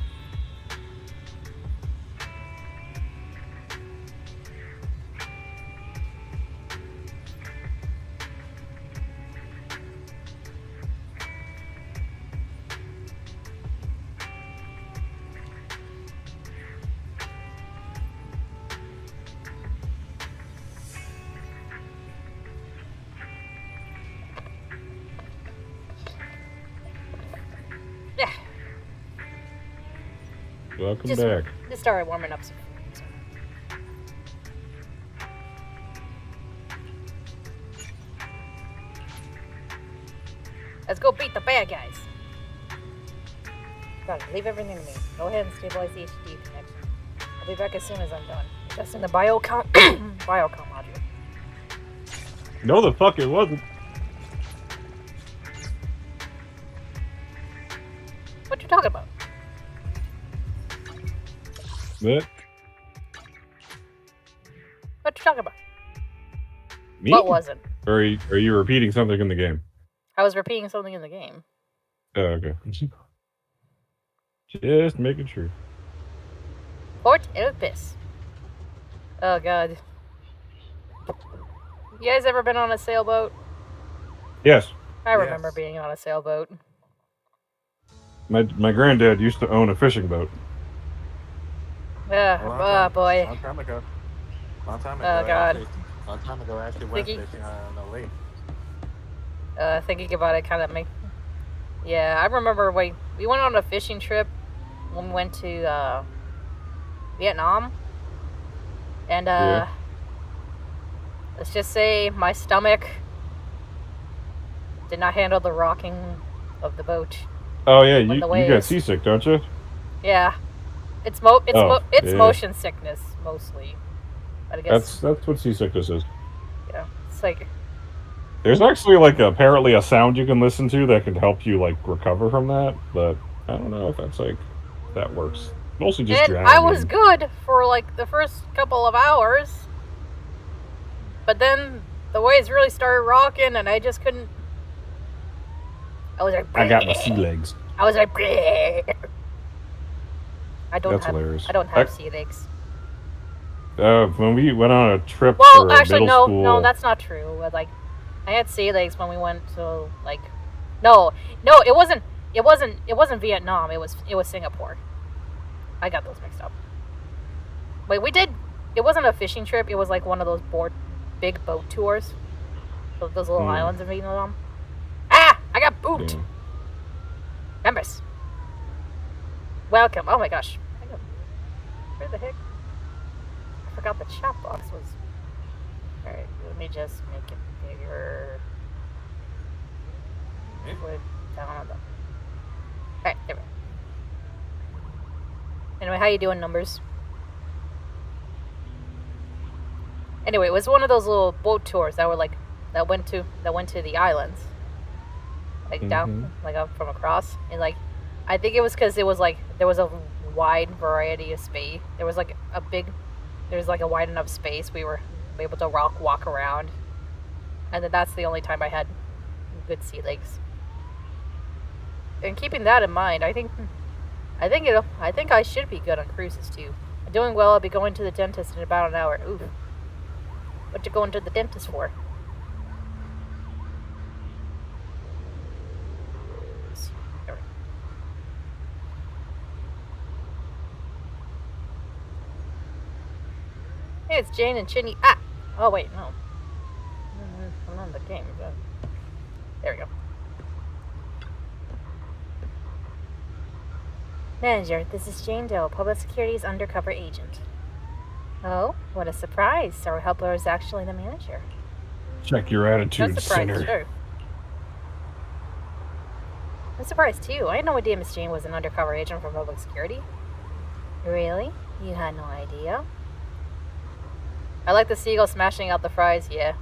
Welcome back. Just started warming up some food. Let's go beat the bad guys. Gotta leave everything to me. Go ahead and stabilize the HD connection. I'll be back as soon as I'm done. Just in the biocom module. No, the fuck it wasn't. What you talking about? What? What you talking about? Me? What was it? Or are you repeating something in the game? I was repeating something in the game. Oh, okay. Just making sure. Port Elpis. Oh god. You guys ever been on a sailboat? Yes. I remember being on a sailboat. My granddad used to own a fishing boat. Oh boy. Long time ago. Oh god. Long time ago, I actually went fishing on a lake. Thinking about it kind of make. Yeah, I remember we went on a fishing trip when we went to Vietnam, and let's just say my stomach did not handle the rocking of the boat. Oh yeah, you got seasick, don't you? Yeah, it's motion sickness mostly. But I guess That's what seasickness is. Yeah, it's like there's actually like apparently a sound you can listen to that can help you like recover from that, but I don't know if that's like that works. Mostly just drowning. I was good for like the first couple of hours, but then the waves really started rocking, and I just couldn't. I was like, I got my sea legs. I was like, I don't have sea legs. When we went on a trip Well, for actually, middle school... no, that's not true. Like, I had sea legs when we went to like, no, it wasn't Vietnam. It was Singapore. I got those mixed up. Wait, we did. It wasn't a fishing trip. It was like one of those big boat tours. So those little islands in Vietnam. Ah, I got booped. Yeah. Members, welcome. Oh my gosh. Where the heck? I forgot the chat box was. Alright, let me just make it bigger. Put down on the. Alright, there we go. Anyway, how you doing, numbers? Anyway, it was one of those little boat tours that were like that went to the islands. Like down, like up from across. And like I think it was because it was like there was a wide variety of space. There was like a wide enough space we were able to walk around. And then that's the only time I had good sea legs. And keeping that in mind, I think I should be good on cruises too. I'm doing well. I'll be going to the dentist in about an hour. Ooh. What you going to the dentist for? Hey, it's Jane and Chinny. Ah! Oh, wait, no. I'm on the game. There we go. Manager, this is Jane Doe, Public Security's undercover agent. Oh, what a surprise. Our helper is actually the manager. Check your attitude, sinner. Sure. I'm surprised, too. I had no idea Miss Jane was an undercover agent for Public Security. Really? You had no idea? I like the seagull smashing out the fries, yeah.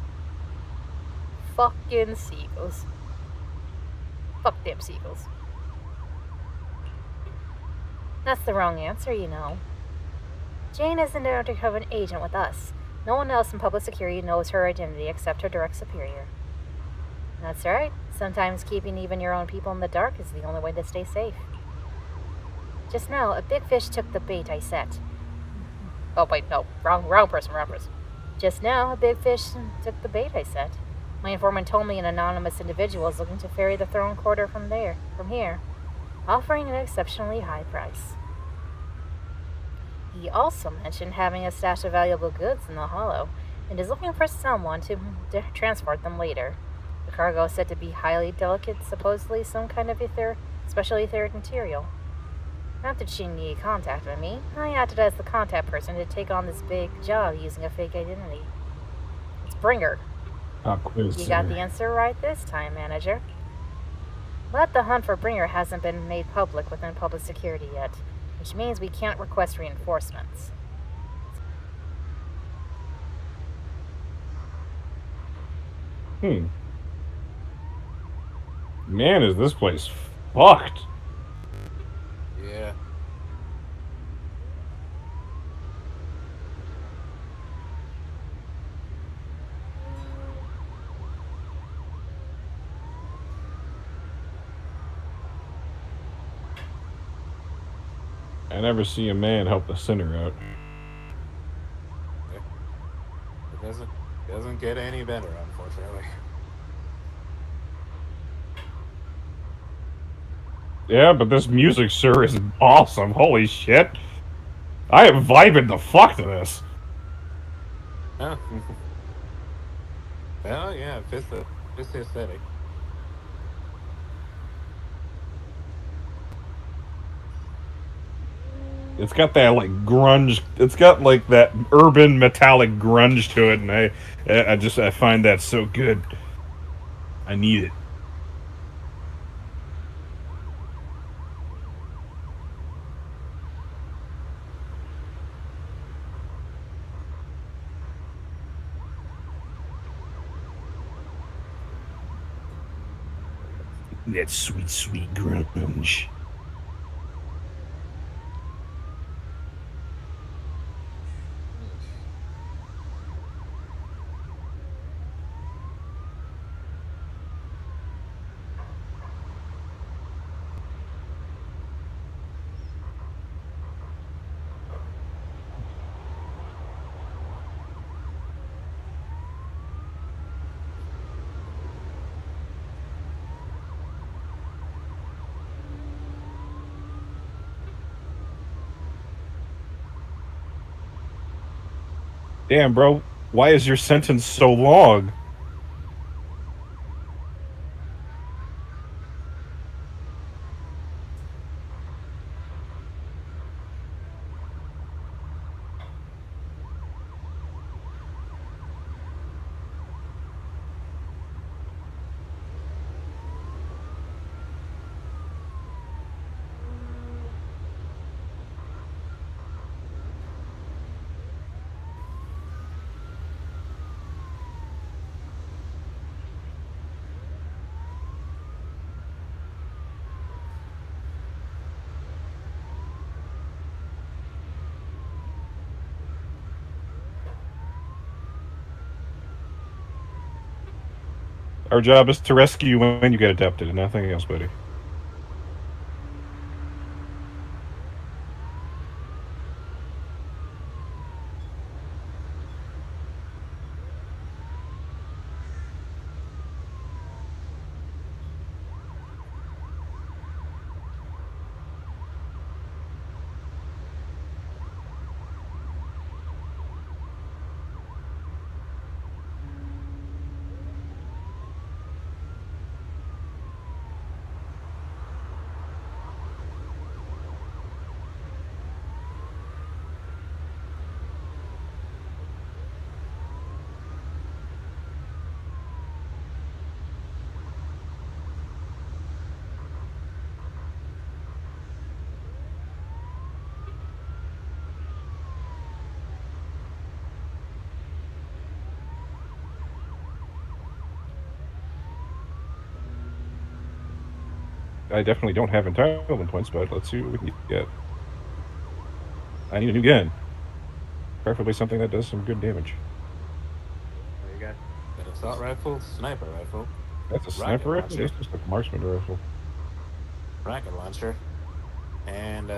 Fucking seagulls. Fuck them seagulls. That's the wrong answer, you know. Jane isn't an undercover agent with us. No one else in public security knows her identity except her direct superior. That's right. Sometimes keeping even your own people in the dark is the only way to stay safe. Just now, a big fish took the bait I set. Oh, wait, no. Wrong person. Just now, a big fish took the bait I set. My informant told me an anonymous individual is looking to ferry the throne quarter from here, offering an exceptionally high price. He also mentioned having a stash of valuable goods in the hollow, and is looking for someone to transport them later. The cargo is said to be highly delicate, supposedly some kind of special etheric material. After Chinyi contacted me, I acted as the contact person to take on this big job using a fake identity. It's Bringer. You got the answer right this time, manager. But the hunt for Bringer hasn't been made public within public security yet, which means we can't request reinforcements. Man, is this place fucked. Yeah. I never see a man help a sinner out. It doesn't get any better, unfortunately. Yeah, but this music sure is awesome. Holy shit. I am vibing the fuck to this. Oh. Well, yeah, fits the aesthetic. It's got that like grunge. It's got like that urban metallic grunge to it, and I find that so good. I need it. That sweet, sweet grunge. Damn, bro. Why is your sentence so long? Our job is to rescue you when you get adopted, and nothing else, buddy. I definitely don't have entitlement points, but let's see what we can get. I need a new gun. Preferably something that does some good damage. There you go. An assault rifle, sniper rifle. That's a sniper rifle? It's just a marksman rifle. Rocket launcher. And,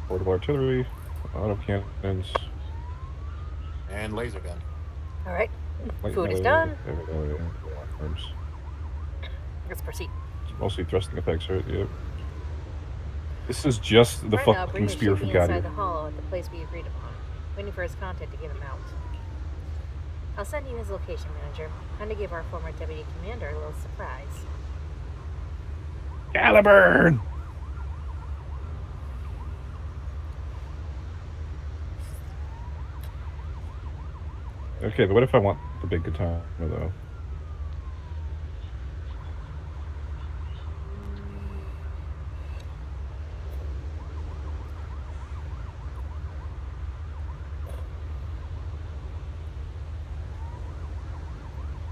portable artillery, auto cannons. And laser gun. Alright. Food is done. Let's proceed. It's mostly thrusting effects, right? Yep. This is just the fucking spear from inside the hall at the place we agreed upon, waiting for his contact to get him out. I'll send you his location, Manager. Time to give our former deputy commander a little surprise. Caliburn! Okay, but what if I want the big guitar, though?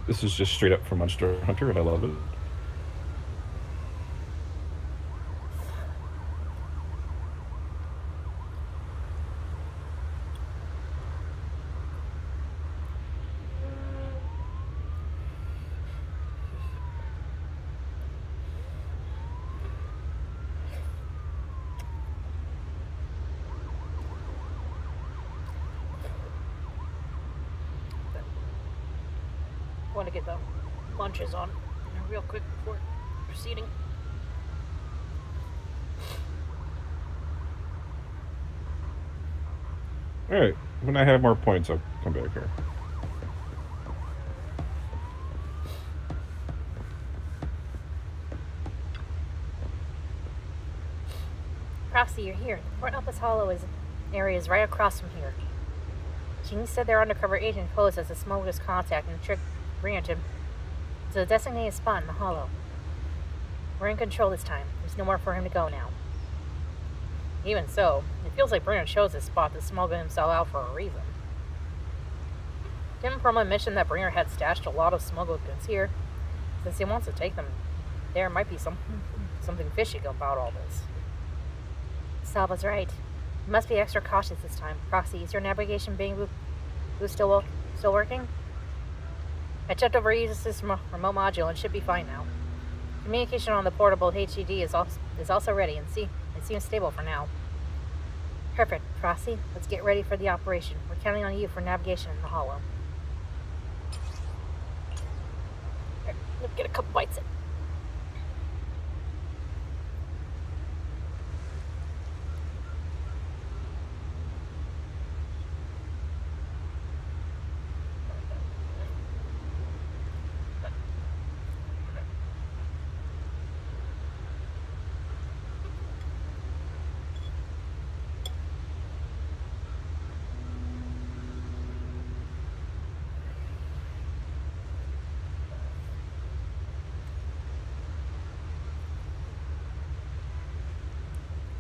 This is just straight up from Monster Hunter, and I love it. want to get the lunches on real quick before proceeding. Alright, when I have more points, I'll come back here. Proxy, you're here. Fort Elpis Hollow area is right across from here. King said their undercover agent posed as a smuggler's contact and tricked Bringer to the designated spot in the hollow. We're in control this time. There's nowhere for him to go now. Even so, it feels like Bringer chose this spot to smuggle himself out for a reason. Didn't Perlman mention that Bringer had stashed a lot of smuggled goods here? Since he wants to take them, there might be something fishy about all this. Salva's right. You must be extra cautious this time. Proxy, is your navigation being still working? I checked over Aegis' remote module and should be fine now. Communication on the portable HED is also ready and it seems stable for now. Perfect. Proxy, let's get ready for the operation. We're counting on you for navigation in the hollow. Here, let's get a couple bites in.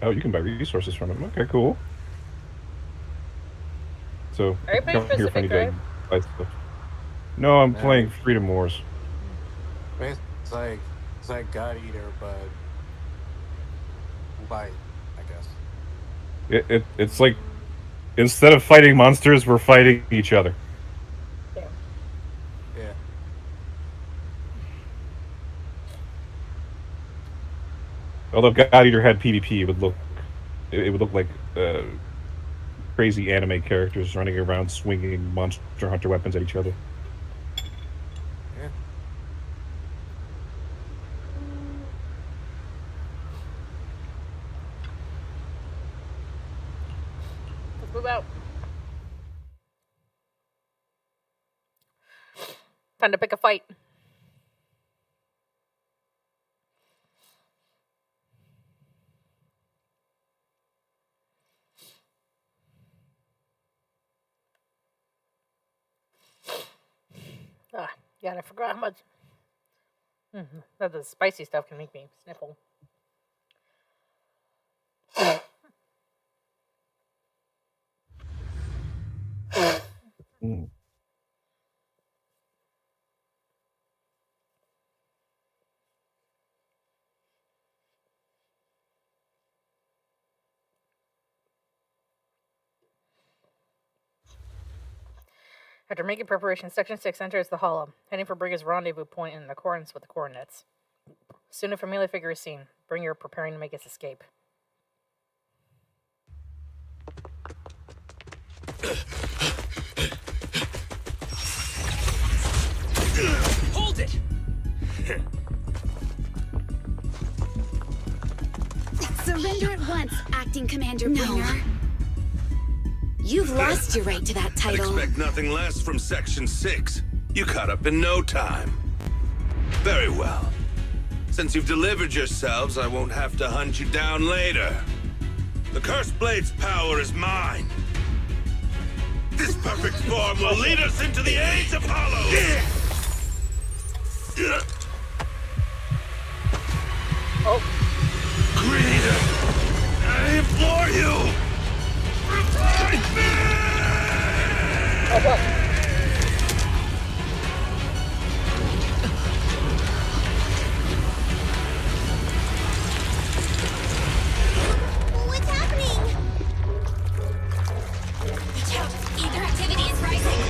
Oh, you can buy resources from him. Okay, cool. So, are you playing Pacific, right? No, I'm playing Freedom Wars. It's like God Eater, but light, I guess. It's like, instead of fighting monsters, we're fighting each other. Yeah. Yeah. Although God Eater had PvP, it would look like crazy anime characters running around swinging monster hunter weapons at each other. Yeah. Let's move out. Time to pick a fight. Ah, yeah, I forgot how much that the spicy stuff can make me sniffle. After making preparations, Section 6 enters the hollow, heading for Brigger's rendezvous point in accordance with the coordinates. Soon a familiar figure is seen. Bringer preparing to make his escape. Hold it! Surrender at once, Acting Commander Bringer. You've lost your right to that title. I'd expect nothing less from Section 6. You caught up in no time. Very well. Since you've delivered yourselves, I won't have to hunt you down later. The Cursed Blade's power is mine. This perfect form will lead us into the Age of Hollows! Oh. Creator, I implore you! Revive me! Oh, what? What's happening? Watch out! Ether activity is rising!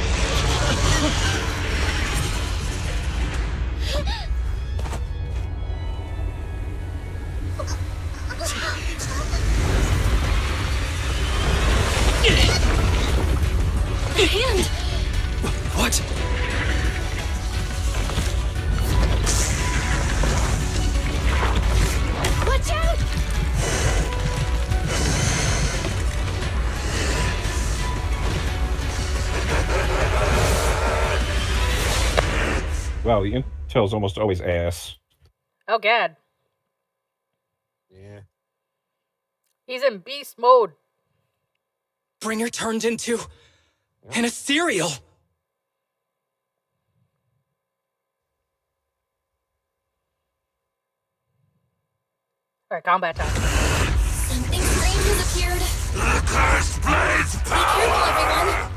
Wow, the intel's almost always ass. Oh god. Yeah. He's in beast mode. Bringer turned into an ethereal. Alright, combat time. Something strange has appeared. The cursed blades Be careful, everyone.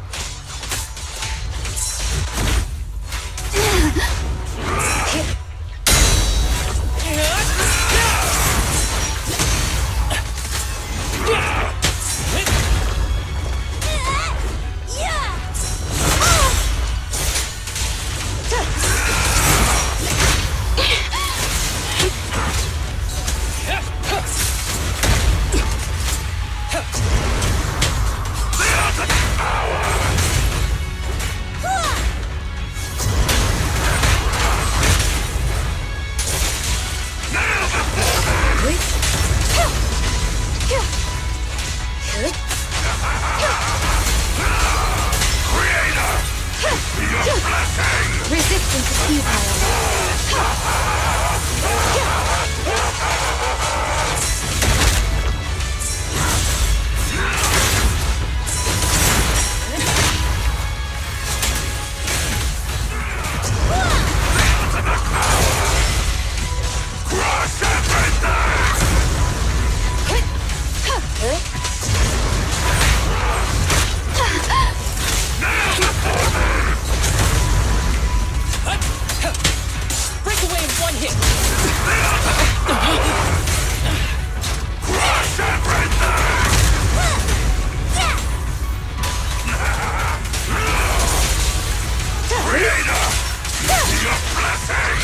Resistance is futile. Break away in one hit. Crush everything! Creator, your blessing!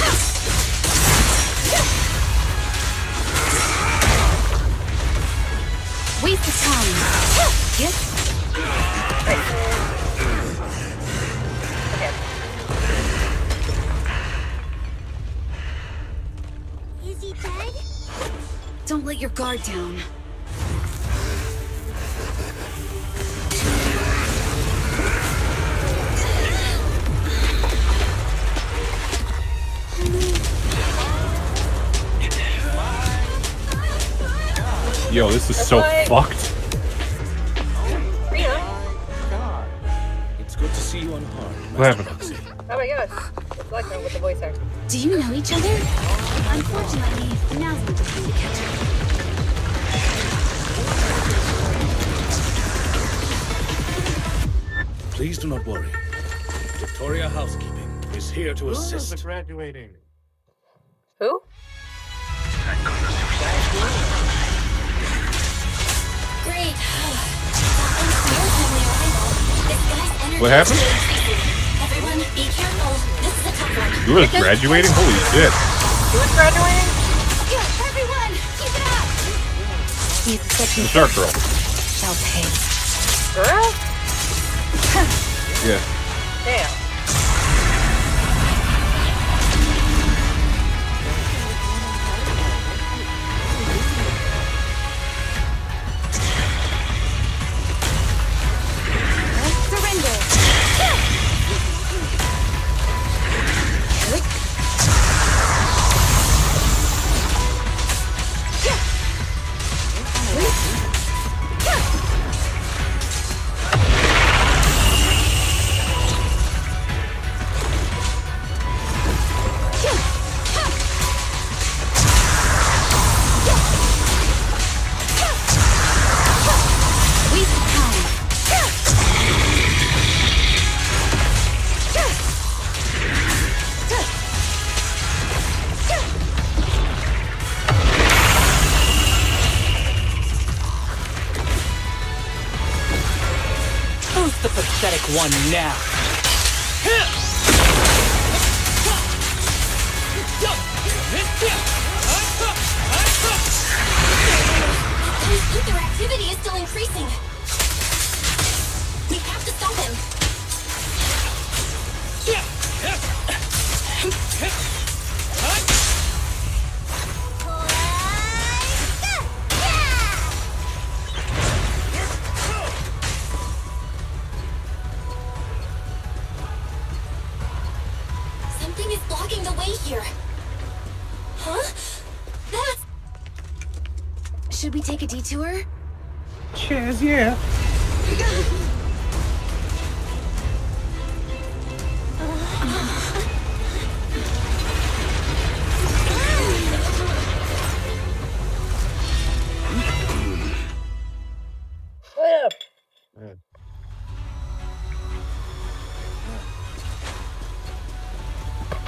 Waste of time. Yes? Is he dead? Don't let your guard down. Yo, this is so fucked. It's good to see you unharmed. What happened? Oh my gosh. It's like her with the voice actor. Do you know each other? Unfortunately, now's not the time to catch up. Please do not worry. Victoria Housekeeping is here to assist. Graduating. Who? Great. This guy's energy What happened? is increasing. Everyone, be careful. This is a tough one. You was graduating? Holy shit. Who was graduating? Yeah, everyone, keep it up. He's such The shark girl. Shall pay. Girl? Yeah. Damn. Surrender. Who's the pathetic one now? His ether activity is still increasing. We have to stop him. Something is blocking here. Huh? That's... Should we take a detour? Cheers, yeah.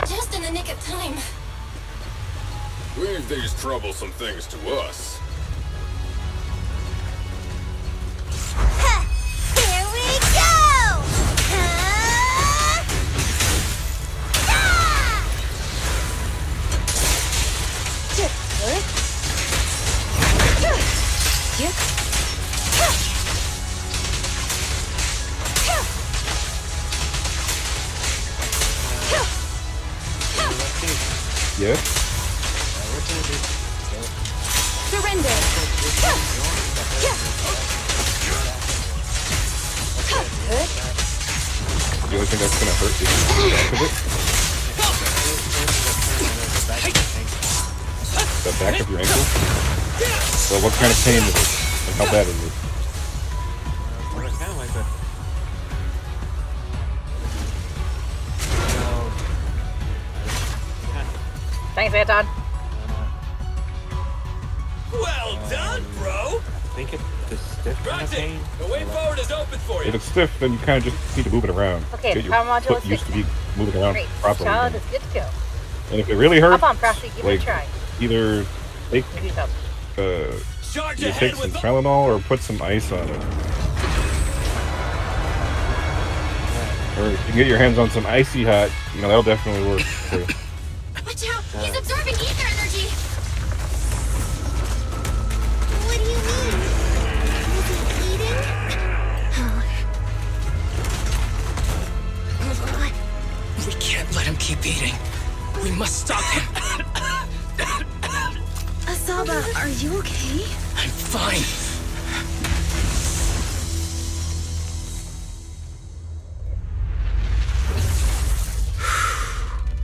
Just in the nick of time. Leave these troublesome things to us. Here we go! Yeah. Surrender! Do you think that's gonna hurt the back of it? The back of your ankle? Well, what kind of pain is it? And how bad is it? Well, it's kind of like that. Thanks, Anton. Well done, bro! I think it's the stiff kind of pain. The way forward is open for you. If it's stiff, then you kind of just need to move it around. Okay, Get your power module foot is used to be moving around Great. properly. Child is good to go. And if it really hurts, Hop on, Frosty, give it a like, try. either take Maybe help. either take some Tylenol or put some ice on it. Or if you can get your hands on some icy hot, you know, that'll definitely work for you. Watch out! He's absorbing ether energy! What do you mean? Is he eating? We can't let him keep eating. We must stop him. Asaba, are you okay? I'm fine.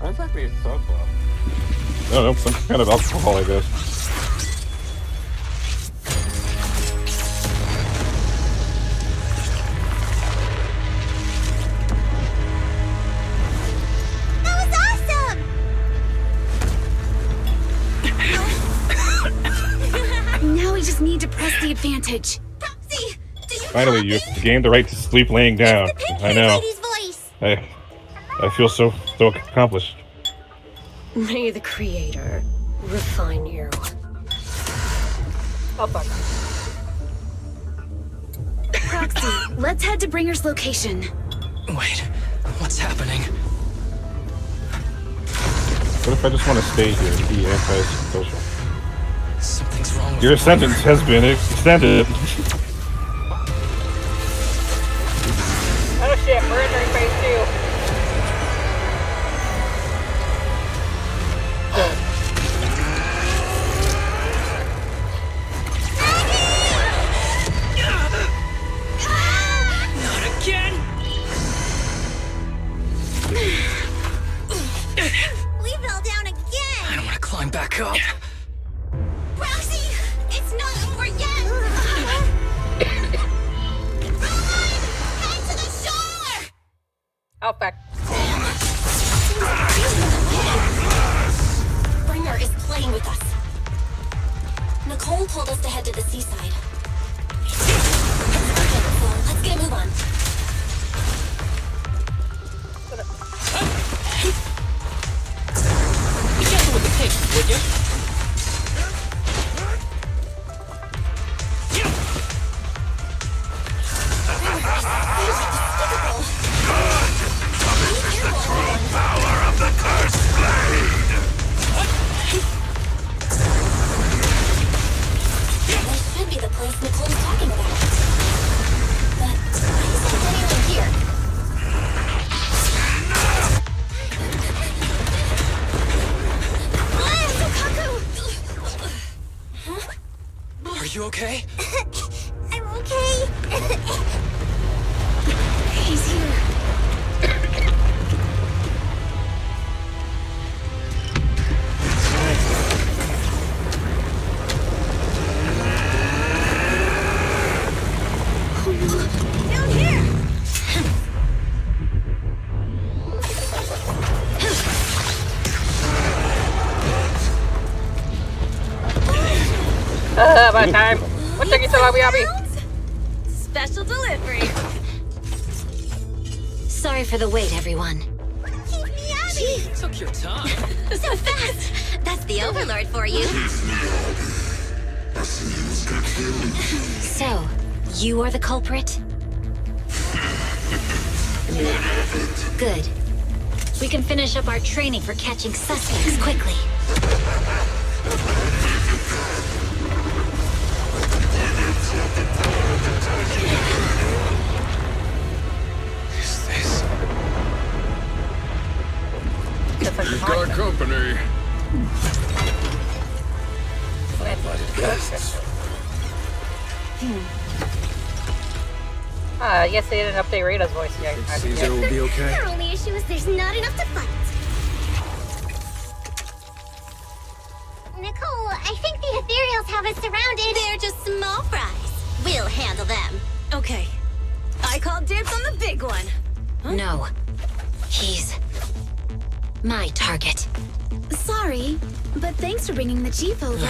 That's actually so close. I don't know, some kind of alcohol, I guess. That was awesome! Now we just need to press the advantage. Finally, you gained the right to sleep laying down. I know. I feel so accomplished. May the Creator refine you. Oh, fuck. Proxy, let's head to Bringer's location. Wait, what's happening? What if I just want to stay here and be antisocial? Something's wrong with Your me. sentence has been extended. Oh shit, we're entering phase 2. Not again! We fell down again! I don't want to climb back up. Roxy! It's not over yet! Head to the shore! Oh, fuck. Bringer is playing with us. Nicole told us to head to the seaside. So let's get a move on. Be careful with the cake, would you? Power of the cursed blade! This should be the place Nicole's talking about. But why isn't anyone here? Are you okay? I'm okay. He's here. Down here! About time. What took you so long, Miyabi? Special delivery. Sorry for the wait, everyone. Miyabi! Took your time. So fast! That's the Overlord for you. So, you are the culprit? Good. We can finish up our training for catching suspects quickly. You've got company. Yes, they didn't update Rita's voice yet. Caesar will be okay. Our only issue is there's not enough to fight. Nicole, I think the Ethereals have us surrounded. They're just small fries. We'll handle them. Okay. I call dibs on the big one. No. He's my target. Sorry, but thanks for bringing the chief over.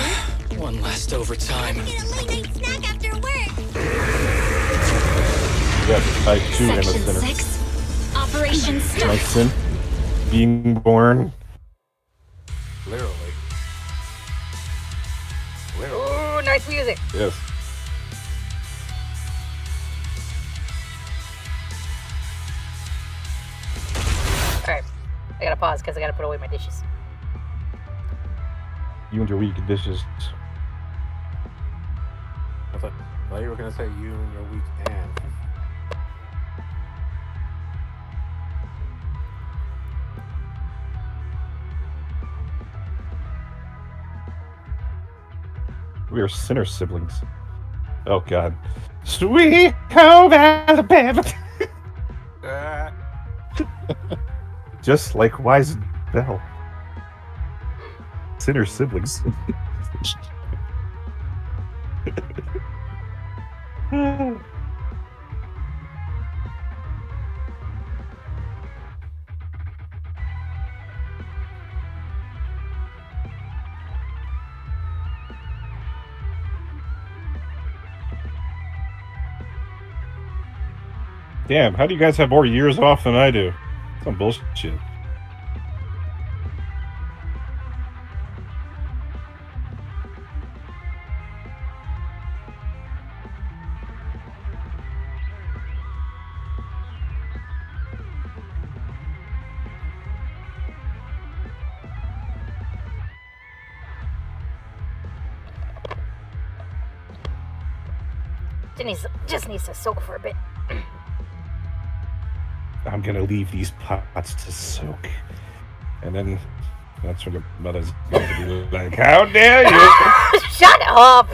One last overtime. Get a late night snack after work. Yes, type 2 and a Section sinner. 6. Operation My Start. sin. Being born. Literally. Ooh, nice music. Yes. Alright. I gotta pause because I gotta put away my dishes. You and your weak dishes. I thought you were gonna say you and your weak hand. We are sinner siblings. Oh god. Sweet home Alabama. Just like Wise and Bell. Sinner siblings. Damn, how do you guys have more years off than I do? Some bullshit. Just needs to soak for a bit. I'm gonna leave these pots to soak. And then that's when your mother's going to be like, how dare you! Shut up!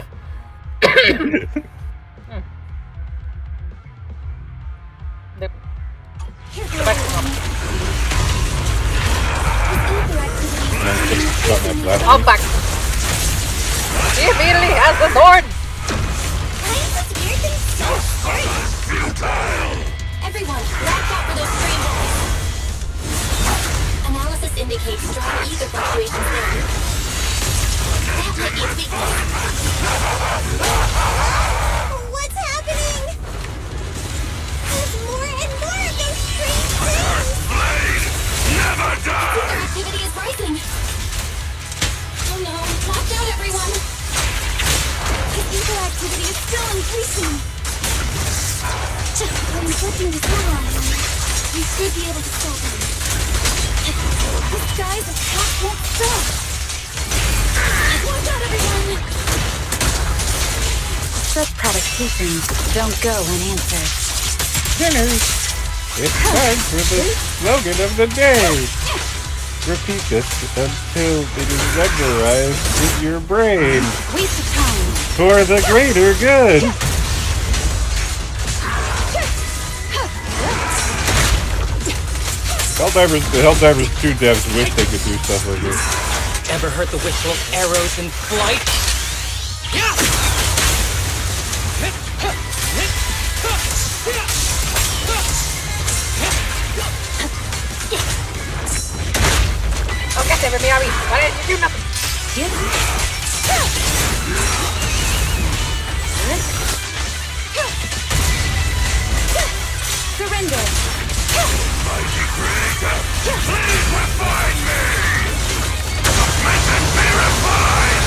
I'm back. He immediately has the sword! Everyone, watch out for those strange eyes. Analysis indicates strong ether fluctuations there. That might be a weakness. What's happening? There's more and more of those strange things. Blade never dies. Ether activity is rising. Oh no, watch out everyone. The ether activity is still increasing. When flipping the power on them, we should be able to stop them. The skies of top won't stop. Watch out, everyone! Such provocations don't go unanswered. Sinners, it's time for the slogan of the day. Repeat this until it is memorized in your brain. Waste of time. For the greater good. The Helldivers 2 devs wish they could do stuff like this. Ever heard the whistle of arrows in flight? Why didn't you do nothing? Surrender. Mighty creator, please refine me! Make it be refined!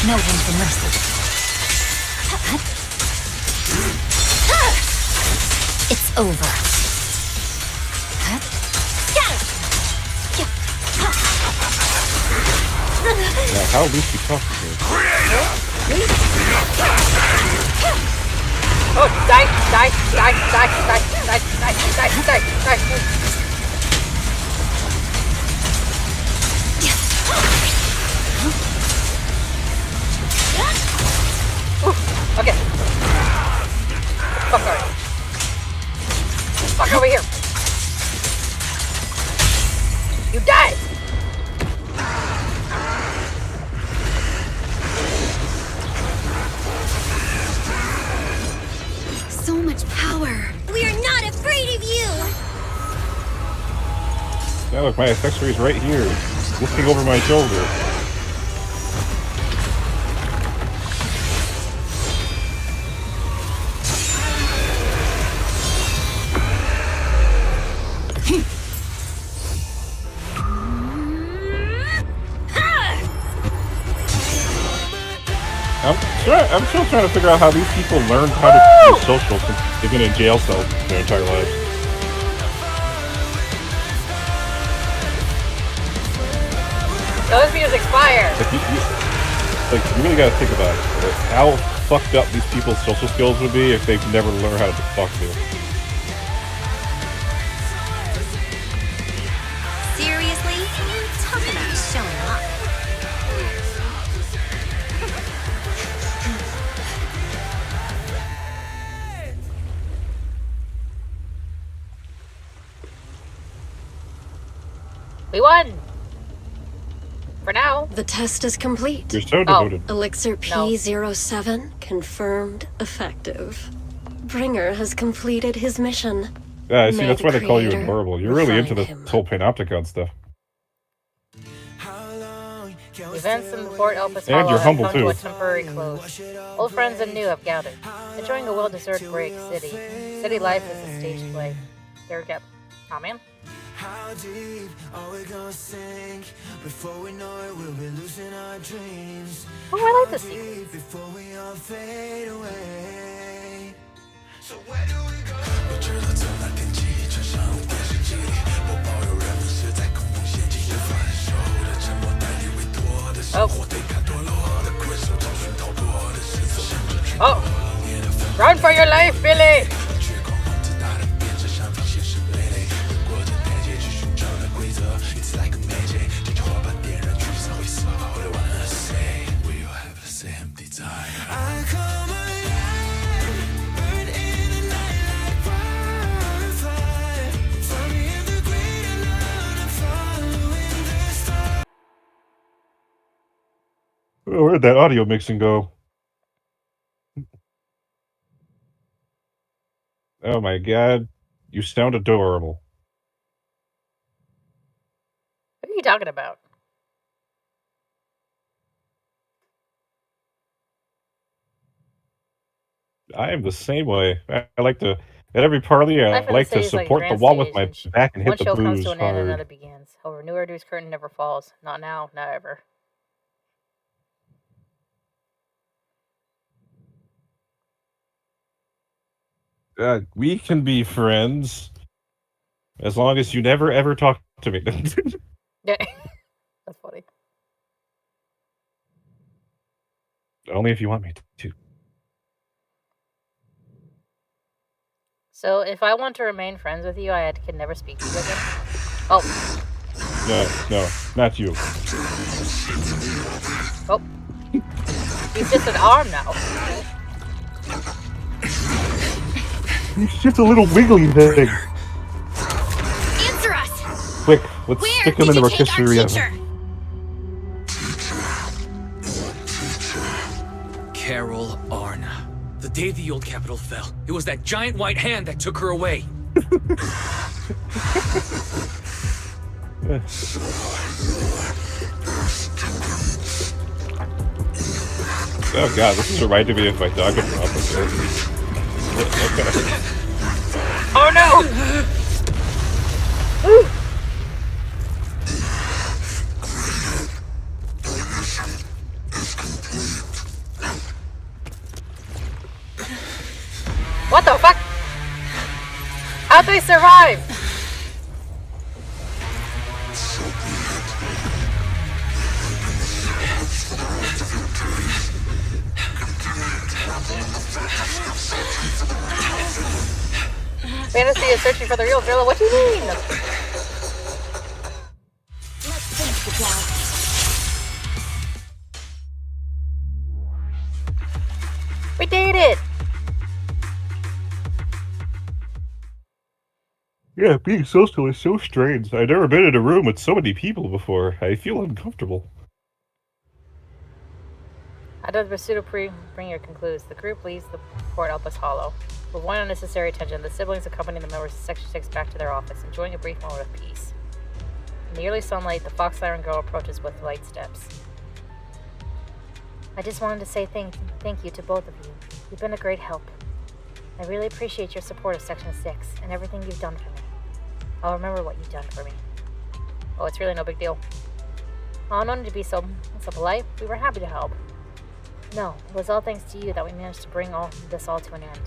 No room for mercy. It's over. Yeah, how at least you talk to her? Oh, die. Okay. Fuck already. Fuck over here. You died. So much power. We're not afraid of you. Yeah, look, my accessory's right here, looking over my shoulder. I'm still trying to figure out how these people learned how to be social since they've been in jail cells their entire lives. No, this music's fire. Like, you really gotta think about it. Like, how fucked up these people's social skills would be if they've never learned how to talk to. Seriously? Talk about showing off. We won! For now. The test is complete. You're so devoted. Elixir P07 confirmed effective. Bringer has completed his mission. Yeah, see, that's why they call you Creator adorable. You're really into refined this whole Panopticon stuff. Events in the Fort Elpis And Hollow you're have humble, come to too. a temporary close. Old friends and new have gathered, enjoying a well-deserved break. City life is a stage play. There we go. Aw, man. How deep are we gonna sink? Before we know it, we'll be losing our dreams. Oh, I like this sequence. Before we all fade away. So where do we go? 我知道走那天际，穿上电视机里，我保有人们是在空中陷进分手的沉默，带你委托的生活，对看堕落的困兽，找寻逃脱的失措，甚至去 Oh! Run for your life, Billy! It's like a magic， 这句话把点燃沮丧灰色。What I wanna say, we all have the same desire. I come alive, burn in the night like wildfire. Find me in the great unknown, I'm following the star. Where'd that audio mixing go? Oh my god, you sound adorable. What are you talking about? I am the same way. I like to, at every party, I Life in the like to city is like a support the grand wall with stage, my back and one hit the show comes booze to an end and another hard. begins. However, New Erdu's curtain never falls. Not now, not ever. We can be friends as long as you never ever talk to me. Yeah, that's funny. Only if you want me to. So, if I want to remain friends with you, I can never speak to you again? Oh. No, not you. Oh. He's just an arm now. He's just a little wiggly thing. Answer us! Quick, let's Where stick him did in the you take our rotisserie teacher? oven. day the old capital fell, it was that giant white hand that took her away. Oh god, this is reminding me of my dog and episode. Oh no! Ooh. What the fuck? How'd they survive? Fantasy is searching for the real thriller. What do you mean? Let's finish the job. We did it! Yeah, being social is so strange. I've never been in a room with so many people before. I feel uncomfortable. After the pursuit of Bringer concludes, the group leaves the port Elpis Hollow. With one unnecessary attention, the siblings accompany the members of Section 6 back to their office, enjoying a brief moment of peace. In the early sunlight, the Fox Siren Girl approaches with light steps. I just wanted to say thank you to both of you. You've been a great help. I really appreciate your support of Section 6 and everything you've done for me. I'll remember what you've done for me. Oh, it's really no big deal. Oh, no need to be so polite. We were happy to help. No, it was all thanks to you that we managed to bring this all to an end.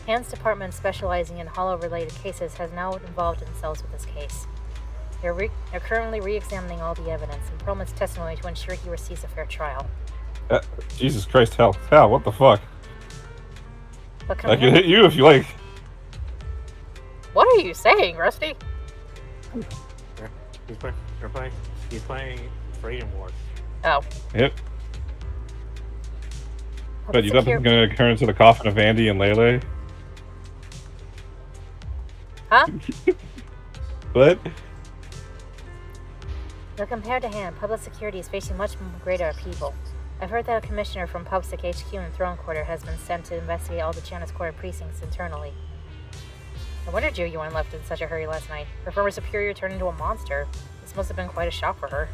Hand's department, specializing in Hollow-related cases, has now involved themselves with this case. They're currently re-examining all the evidence and Perlman's testimony to ensure he receives a fair trial. Jesus Christ, hell, what the fuck? But I can hit you if you like. What are you saying, Rusty? He's playing Freedom Wars. Oh. Yep. But you nothing's gonna occur into the coffin of Andy and Lele? Huh? What? Though compared to Hand, public security is facing much greater upheaval. I've heard that a commissioner from PubSec HQ and Throne Quarter has been sent to investigate all the Janus Quarter precincts internally. No wonder Ju-Yuan left in such a hurry last night. Her former superior turned into a monster. This must have been quite a shock for her.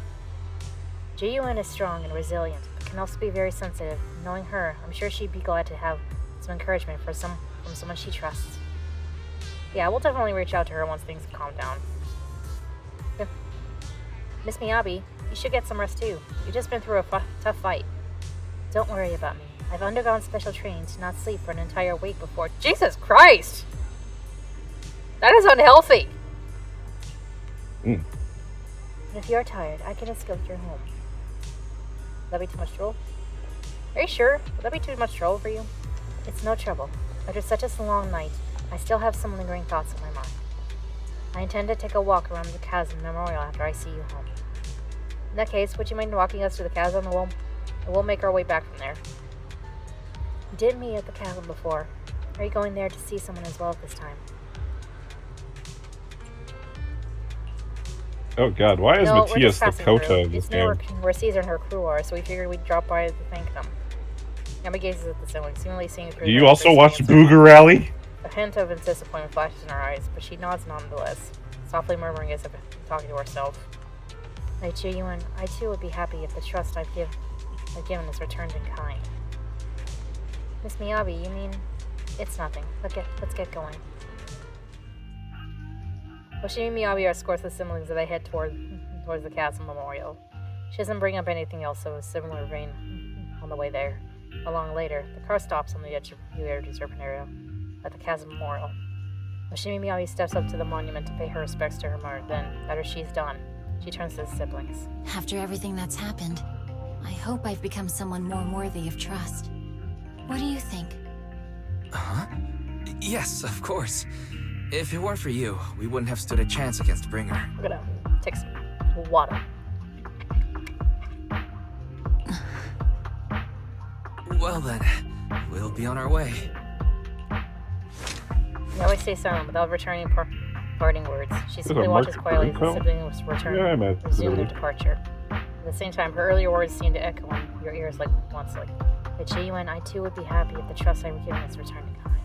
Ju-Yuan is strong and resilient, but can also be very sensitive. Knowing her, I'm sure she'd be glad to have some encouragement from someone she trusts. Yeah, we'll definitely reach out to her once things have calmed down. Miss Miyabi, you should get some rest too. You've just been through a tough fight. Don't worry about me. I've undergone special training to not sleep for an entire week before. Jesus Christ! That is unhealthy! And if you're tired, I can escort you home. Would that be too much trouble? Are you sure? Would that be too much trouble for you? It's no trouble. After such a long night, I still have some lingering thoughts in my mind. I intend to take a walk around the chasm memorial after I see you home. In that case, would you mind walking us to the chasm and we'll make our way back from there? You did meet at the chasm before. Are you going there to see someone as well this time? Oh god, why is Matthias the Kota of this game? Where Caesar and her crew are, so we figured we'd drop by to thank them. Yami gazes at the ceiling, seemingly seeing through. Do you also watch Booger Rally? A hint of disappointment flashes in her eyes, but she nods nonetheless, softly murmuring as if talking to herself. Like Ju-Yuan, I too would be happy if the trust I've given is returned in kind. Miss Miyabi, you mean? It's nothing. Let's get going. Hoshimi Miyabi escorts the siblings as they head towards the chasm memorial. She doesn't bring up anything else of a similar vein on the way there. Along later, the car stops on the edge of the Energy Serpent area at the chasm memorial. Hoshimi Miyabi steps up to the monument to pay her respects to her mother. Then, after she's done, she turns to the siblings. After everything that's happened, I hope I've become someone more worthy of trust. What do you think? Huh? Yes, of course. If it weren't for you, we wouldn't have stood a chance against Bringer. I'm gonna take some water. Well then, we'll be on our way. They always stay silent without returning parting words. She simply watches quietly as the siblings resume their departure. At the same time, her earlier words seem to echo in your ears like once, like, With Ji-Yuan, I too would be happy if the trust I were given is returned in kind.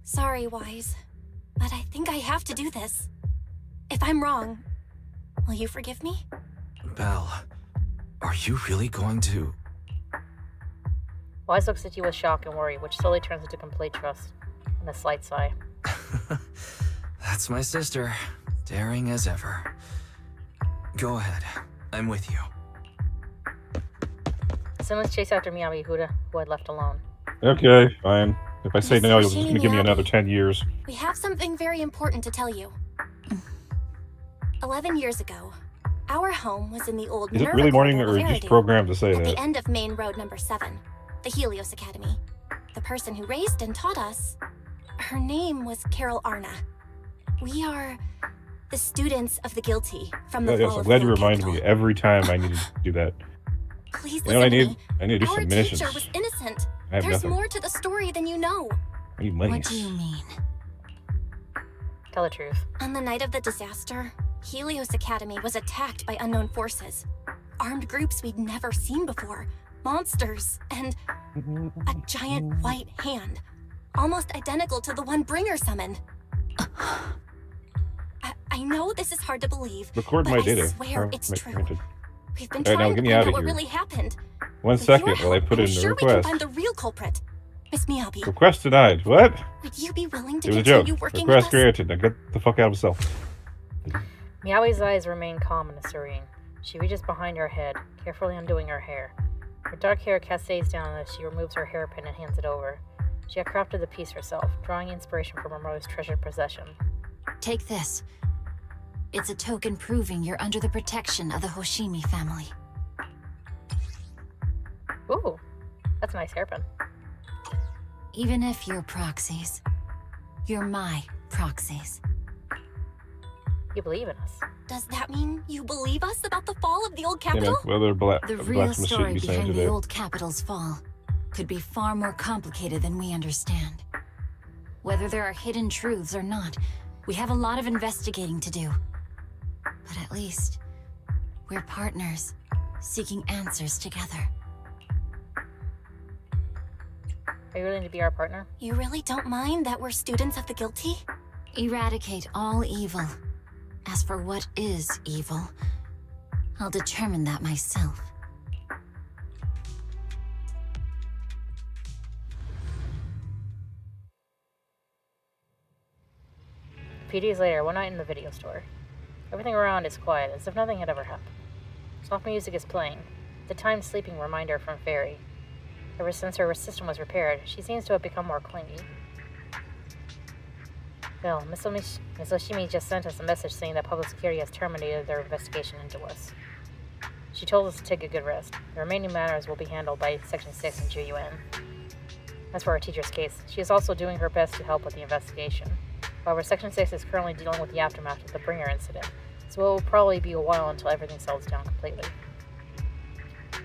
Sorry, Wise, but I think I have to do this. If I'm wrong, will you forgive me? Belle, are you really going to... Wise looks at you with shock and worry, which slowly turns into complete trust, and a slight sigh. That's my sister, daring as ever. Go ahead, I'm with you. Zenless chased after Miyabi, who had left alone. Okay, fine. If I say Miss no, you'll just Hoshimi give me Miyabi. another 10 years. We have something very important to tell you. 11 years ago, our home was in the old Is it Minerva really morning, corridor or of just Eridu, programmed to say at that? the end of Main Road number 7, the Helios Academy. The person who raised and taught us, her name was Carol Arna. We are the students of the guilty from the Oh, yes, fall I'm of glad the you old reminded capital. me every time I need to do that. Please You know what listen I to need? me. I need to do Our submissions. teacher was innocent. I have There's nothing. more to the story than you know. I need money. What do you mean? Tell the truth. On the night of the disaster, Helios Academy was attacked by unknown forces. Armed groups we'd never seen before. Monsters, and a giant white hand. Almost identical to the one Bringer summoned. I know this is hard to believe, Record but my I data. swear Oh, it's my- true. granted. We've been Alright, now trying to get me find out out of what here. really happened. 1 With your second while I help, put I'm in the sure we can request. find the real culprit. Miss Miyabi, Request denied. What? would you be willing to It was a continue joke. working Request with us? granted. Now get the fuck out of cell. Miyabi's eyes remain calm and serene. She reaches behind her head, carefully undoing her hair. Her dark hair cascades down as she removes her hairpin and hands it over. She had crafted the piece herself, drawing inspiration from her mother's treasured possession. Take this. It's a token proving you're under the protection of the Hoshimi family. Ooh, that's a nice hairpin. Even if you're proxies, you're my proxies. You believe in us. Does that mean you believe us about the fall of the old You know, capital? whether black, The black real from the shit story you saying behind today. the old capital's fall could be far more complicated than we understand. Whether there are hidden truths or not, we have a lot of investigating to do. But at least, we're partners, seeking answers together. Are you willing to be our partner? You really don't mind that we're students of the guilty? Eradicate all evil. As for what is evil, I'll determine that myself. A few days later, one night in the video store. Everything around is quiet, as if nothing had ever happened. Soft music is playing, the timed sleeping reminder from Fairy. Ever since her system was repaired, she seems to have become more clingy. Well, Miss Hoshimi just sent us a message saying that public security has terminated their investigation into us. She told us to take a good rest. The remaining matters will be handled by Section 6 and Ji-Yuan. As for our teacher's case, she is also doing her best to help with the investigation. However, Section 6 is currently dealing with the aftermath of the Bringer incident, so it will probably be a while until everything settles down completely.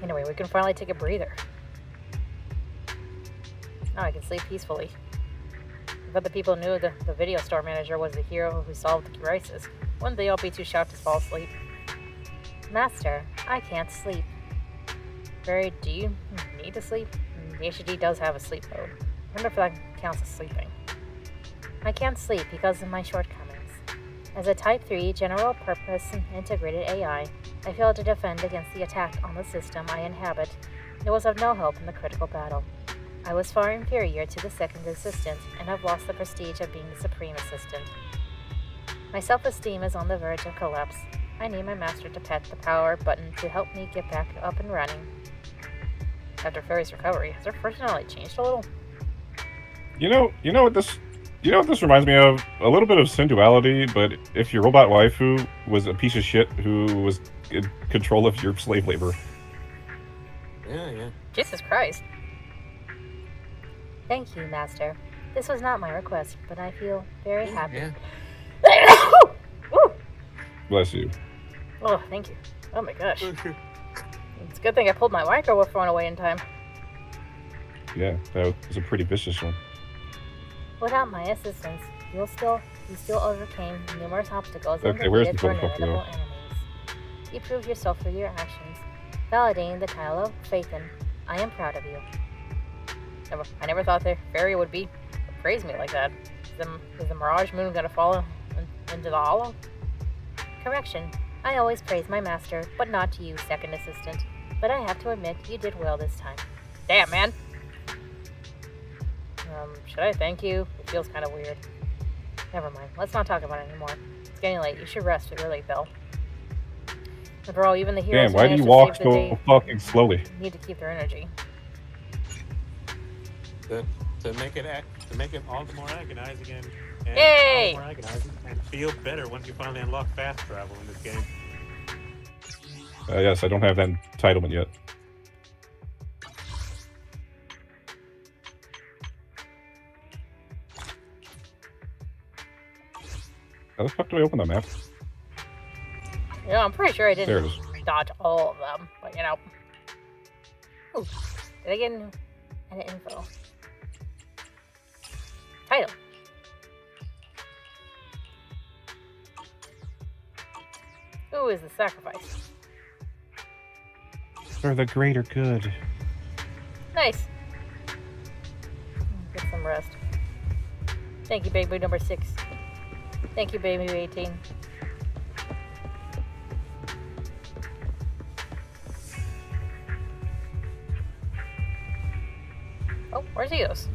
Anyway, we can finally take a breather. Now I can sleep peacefully. If other people knew the video store manager was the hero who solved the crisis, wouldn't they all be too shocked to fall asleep? Master, I can't sleep. Fairy, do you need to sleep? The HD does have a sleep mode. I wonder if that counts as sleeping. I can't sleep because of my shortcomings. As a Type 3 general-purpose integrated AI, I failed to defend against the attack on the system I inhabit. It was of no help in the critical battle. I was far inferior to the second assistant, and have lost the prestige of being the supreme assistant. My self-esteem is on the verge of collapse. I need my master to pat the power button to help me get back up and running. After Fairy's recovery, has her personality changed a little? You know what this reminds me of? A little bit of sensuality, but if your robot waifu was a piece of shit who was in control of your slave labor. Yeah. Jesus Christ. Thank you, Master. This was not my request, but I feel very happy. Yeah. Bless you. Oh, thank you. Oh my gosh. It's a good thing I pulled my microphone away in time. Yeah, that was a pretty vicious one. Without my assistance, you still overcame numerous obstacles and Okay, where's the defeated phone call, formidable enemies. You proved yourself through your actions. validating the title of Phaethon. I am proud of you. I never thought the fairy would praise me like that. Is the Mirage Moon gonna fall into the hollow? Correction. I always praise my master, but not to you, second assistant. But I have to admit, you did well this time. Damn, man! Should I thank you? It feels kind of weird. Never mind. Let's not talk about it anymore. It's getting late. You should rest. You're late, Bill. After all, even the heroes Damn, why do you walk so fucking slowly? Need to keep their energy. To make it all the more agonizing and Yay! all the more agonizing and feel better once you finally unlock fast travel in this game. Yes, I don't have that entitlement yet. How the fuck do I open the map? Yeah, I'm pretty sure I There it didn't is. dodge all of them, but you know. Ooh, did I get an info? Title. Who is the sacrifice? For the greater good. Nice. Get some rest. Thank you, baby number 6. Thank you, baby 18. Oh, where's Eos?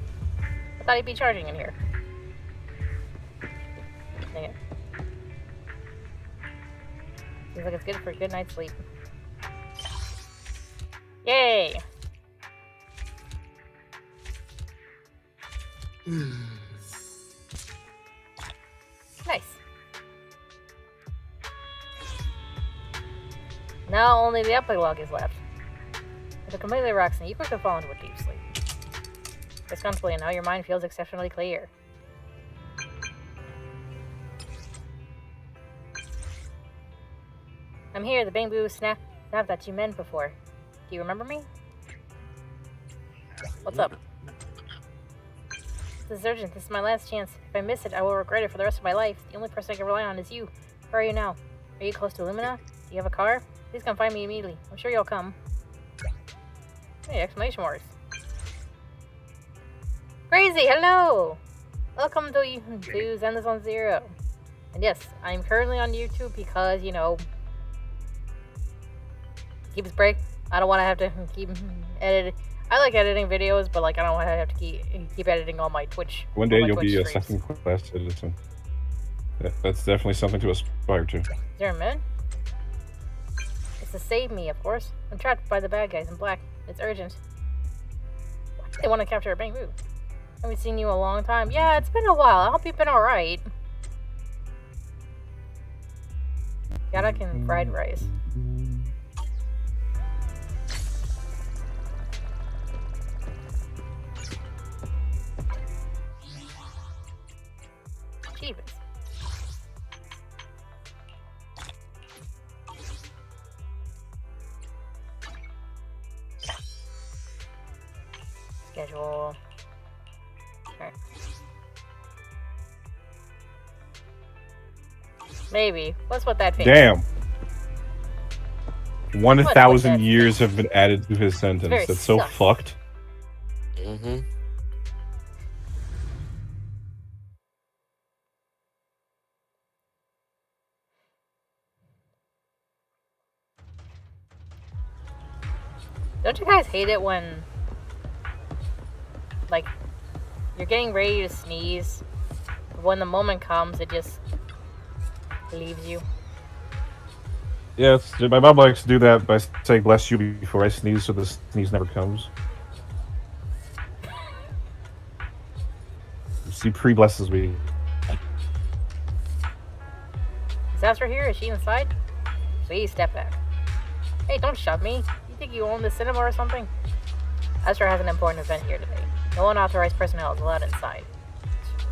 I thought he'd be charging in here. Dang it. Seems like it's good for a good night's sleep. Yay! Nice. Now only the epilogue is left. If it completely rocks and you quickly fall into a deep sleep. Rest comfortably and now your mind feels exceptionally clear. I'm here, the bamboo snap that you meant before. Do you remember me? What's up? This is urgent. This is my last chance. If I miss it, I will regret it for the rest of my life. The only person I can rely on is you. Where are you now? Are you close to Illumina? Do you have a car? Please come find me immediately. I'm sure you'll come. Hey, exclamation marks. Crazy, hello! Welcome to Zenless on Zero. And yes, I'm currently on YouTube because, you know, keep this break. I don't want to have to keep editing. I like editing videos, but like I don't want to have to keep editing all my Twitch. One day you'll Twitch be a streams. second-class citizen. That's definitely something to aspire to. Is there a man? It's to save me, of course. I'm trapped by the bad guys in black. It's urgent. They want to capture a bamboo. I haven't seen you in a long time. Yeah, it's been a while. I hope you've been alright. Yada can fried rice. Achievements. Schedule. Okay. Maybe. What's what that face? Damn. 1,000 that years have been added to his Very sentence. That's so sus. fucked. Mm-hmm. Don't you guys hate it when, like, you're getting ready to sneeze, but when the moment comes, it just leaves you? Yes, my mom likes to do that by saying bless you before I sneeze, so the sneeze never comes. She pre-blesses me. Is Astra here? Is she inside? Please step back. Hey, don't shove me. You think you own the cinema or something? Astra has an important event here today. No unauthorized personnel is allowed inside.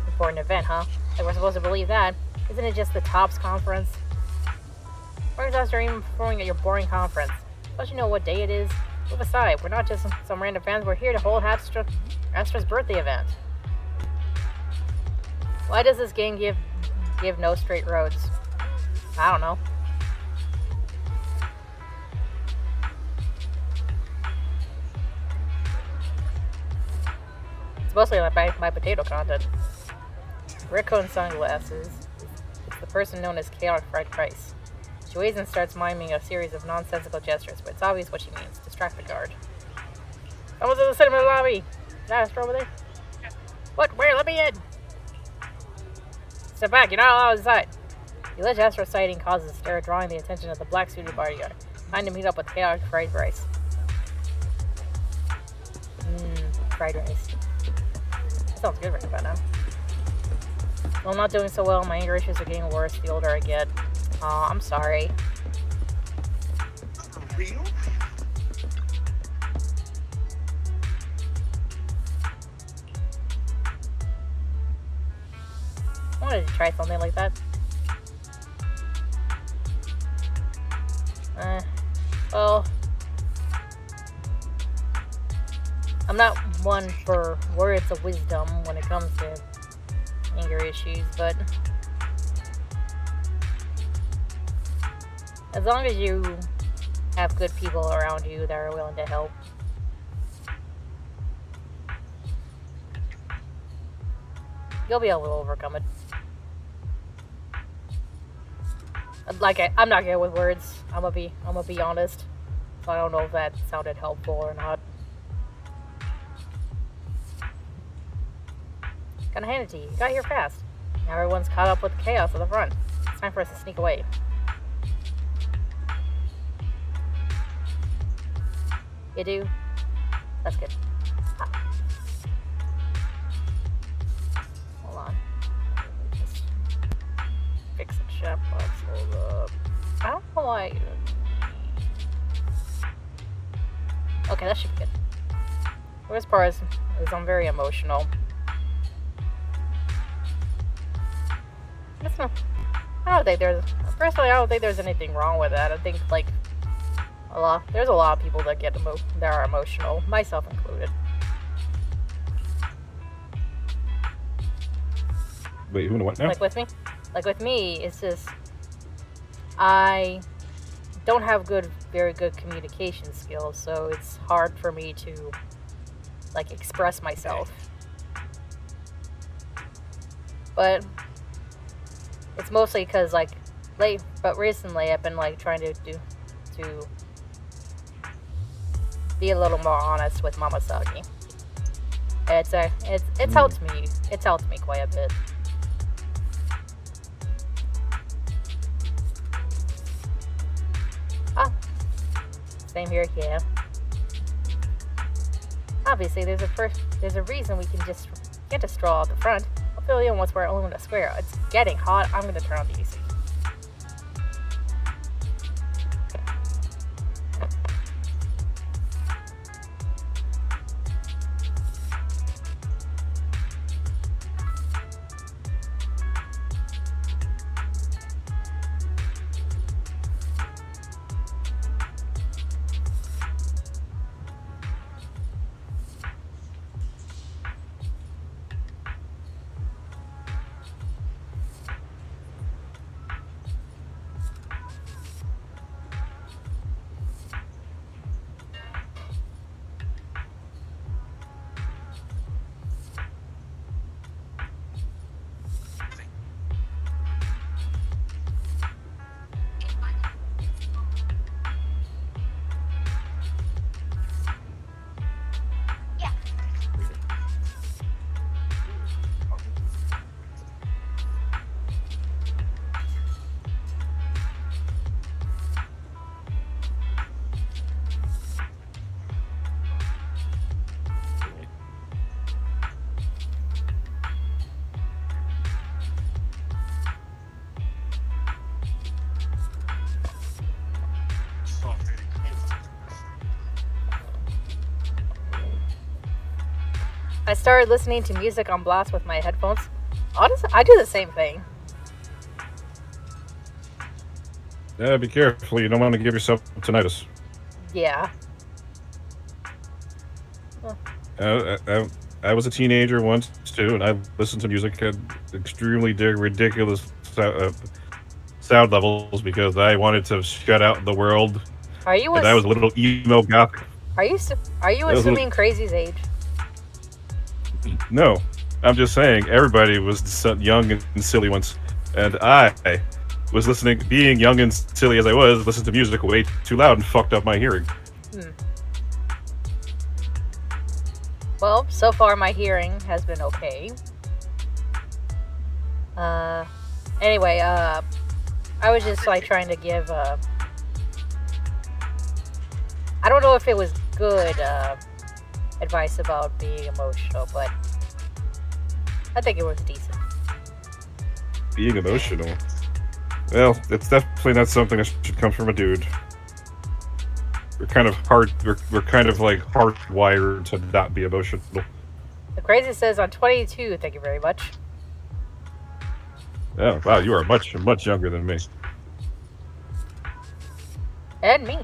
Important event, huh? Like we're supposed to believe that. Isn't it just the TOPS conference? Why is Astra even performing at your boring conference? Don't you know what day it is? Move aside. We're not just some random fans. We're here to hold Astra's birthday event. Why does this game give no straight roads? I don't know. It's mostly my potato content. Raccoon sunglasses. It's the person known as Chaotic Fried Rice. She waits and starts miming a series of nonsensical gestures, but it's obvious what she means. Distract the guard. Someone's in the cinema lobby! Is that Astro over there? What? Where? Let me in! Step back, you're not allowed inside. The alleged Astro sighting causes a stir, drawing the attention of the black-suited bodyguard. Time to meet up with Chaotic Fried Rice. Fried rice. That sounds good right about now. Well, I'm not doing so well. My anger issues are getting worse the older I get. Aw, I'm sorry. Real? I wanted to try something like that. Well, I'm not one for words of wisdom when it comes to anger issues, but as long as you have good people around you that are willing to help, you'll be able to overcome it. Like, I'm not good with words. I'm gonna be honest. So I don't know if that sounded helpful or not. Gotta hand it to you. You got here fast. Now everyone's caught up with the chaos at the front. It's time for us to sneak away. You do? That's good. Ah. Hold on. Just fix the chat box. Hold up. I don't know why. Okay, that should be good. The worst part is I'm very emotional. I don't think there's anything wrong with that. I think like there's a lot of people that that are emotional, myself included. Wait, who and what now? Like with me, it's just I don't have very good communication skills, so it's hard for me to like express myself. But it's mostly because but recently I've been like trying to be a little more honest with Mama Sagi. It's helped me. It's helped me quite a bit. Ah, same here, yeah. Obviously, there's a reason we can't just stroll out the front. I'll fill you in once we're alone in the square. It's getting hot. I'm gonna turn on the AC. I started listening to music on blast with my headphones. Honestly, I do the same thing. Yeah, be careful. You don't want to give yourself tinnitus. Yeah. I was a teenager once too, and I listened to music at extremely ridiculous sound levels because I wanted to shut out the world. Are you? And I was a little emo goth. Are you assuming Crazy's age? No, I'm just saying everybody was young and silly once, and I was listening, being young and silly as I was, listened to music way too loud and fucked up my hearing. Well, so far my hearing has been okay. Anyway, I was just like trying to give, I don't know if it was good, advice about being emotional, but I think it was decent. Being emotional? Well, it's definitely not something that should come from a dude. We're kind of hardwired to not be emotional. The crazy says on 22, thank you very much. Oh, wow, you are much younger than me. And me.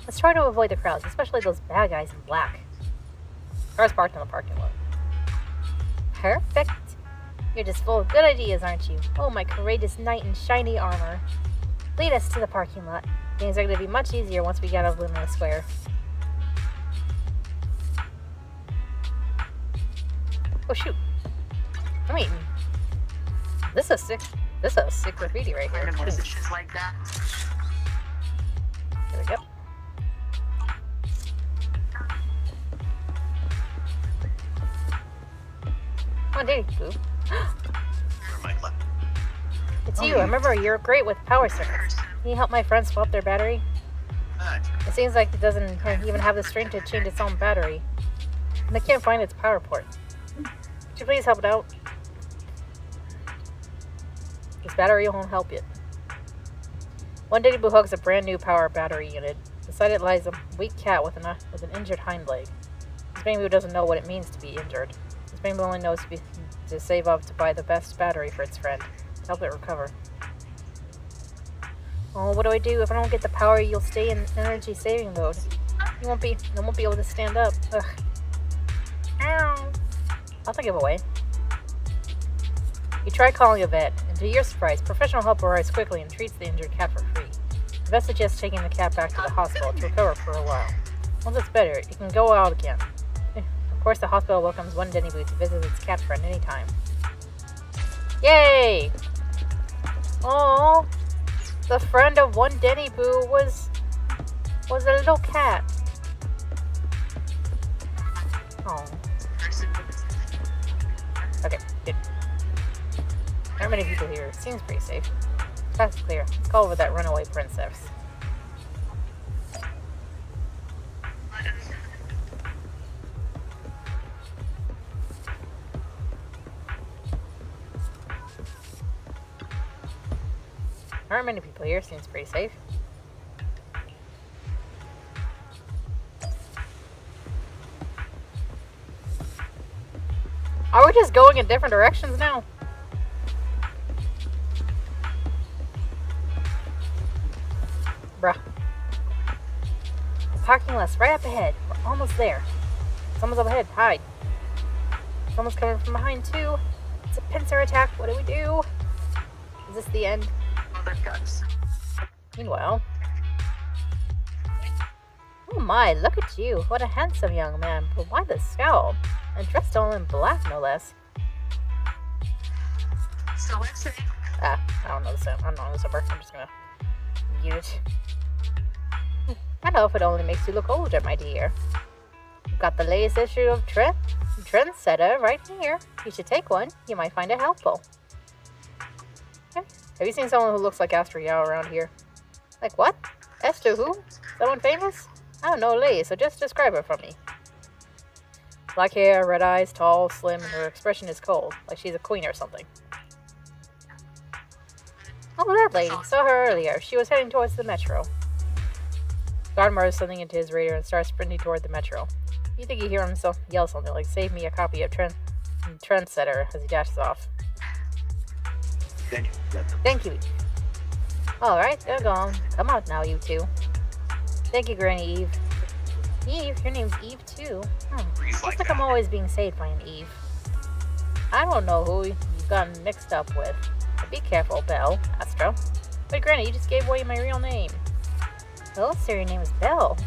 Let's try to avoid the crowds, especially those bad guys in black. Cars parked in the parking lot. Perfect. You're just full of good ideas, aren't you? Oh, my courageous knight in shiny armor. Lead us to the parking lot. Things are going to be much easier once we get out of Lumina Square. Oh, shoot. I mean, this is sick. This is a sick graffiti right here. Like that. There we go. Come on, Daddy Boo. It's you. I remember you're great with power circuits. Can you help my friend swap their battery? It seems like it doesn't even have the strength to change its own battery. And I can't find its power port. Could you please help it out? This battery won't help it. One Daddy Boo hugs a brand new power battery unit. Beside it lies a weak cat with an injured hind leg. This baby doesn't know what it means to be injured. This baby only knows to save up to buy the best battery for its friend. To help it recover. Oh, what do I do? If I don't get the power, you'll stay in energy saving mode. You won't be able to stand up. Ugh. Ow. I'll take it away. You try calling a vet, and to your surprise, professional help arrives quickly and treats the injured cat for free. The vet suggests taking the cat back to the hospital to recover for a while. Once it's better, it can go out again. Of course, the hospital welcomes one Denny Boo to visit its cat friend anytime. Yay! Oh, the friend of one Denny Boo was a little cat. Oh. Okay, good. Not many people here. Seems pretty safe. That's clear. Let's call over that runaway princess. Aren't many people here. Seems pretty safe. Are we just going in different directions now? Bruh. The parking lot's right up ahead. We're almost there. Someone's up ahead. Hide. Someone's coming from behind too. It's a pincer attack. What do we do? Is this the end? Meanwhile. Oh my, look at you. What a handsome young man. But why the scowl? And dressed all in black, no less. So let's say. I don't know the number. I'm just gonna use it. That outfit only makes you look older, my dear. You've got the latest issue of Trendsetter right here. You should take one. You might find it helpful. Have you seen someone who looks like Astro Yao around here? Like what? Esther who? Someone famous? I don't know a lady, so just describe her for me. Black hair, red eyes, tall, slim, and her expression is cold, like she's a queen or something. Oh, that lady. Saw her earlier. She was heading towards the metro. God murders something into his radar and starts sprinting toward the metro. You think you hear himself yell something like, "Save me a copy of Trendsetter," as he dashes off. Thank you. Alright, they're gone. Come out now, you two. Thank you, Granny Eve. Eve? Your name's Eve, too? Looks like I'm always being saved by an Eve. I don't know who you've gotten mixed up with. But be careful, Belle, Astro. But Granny, you just gave away my real name. Well, sir, your name is Belle.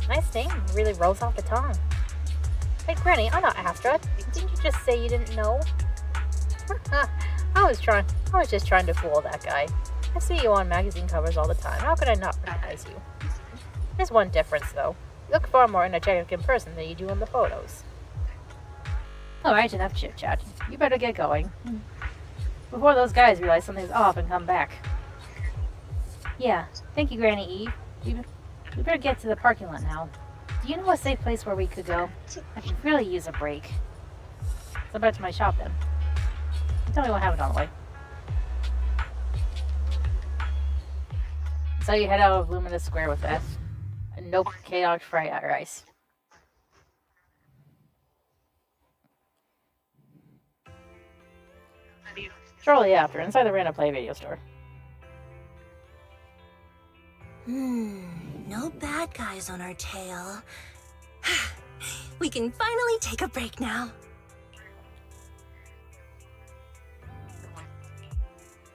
Nice name. Really rolls off the tongue. Hey, Granny, I'm not Astra. Didn't you just say you didn't know? I was just trying to fool that guy. I see you on magazine covers all the time. How could I not recognize you? There's one difference, though. You look far more energetic in person than you do in the photos. Alright, enough chit-chat. You better get going. Before those guys realize something's off and come back. Yeah, thank you, Granny Eve. We better get to the parking lot now. Do you know a safe place where we could go? I could really use a break. So back to my shop then. Tell me what happened on the way. So you head out of Luminous Square with that. And no chaotic fried rice. Shortly after, inside the Random Play video store. No bad guys on our tail. We can finally take a break now.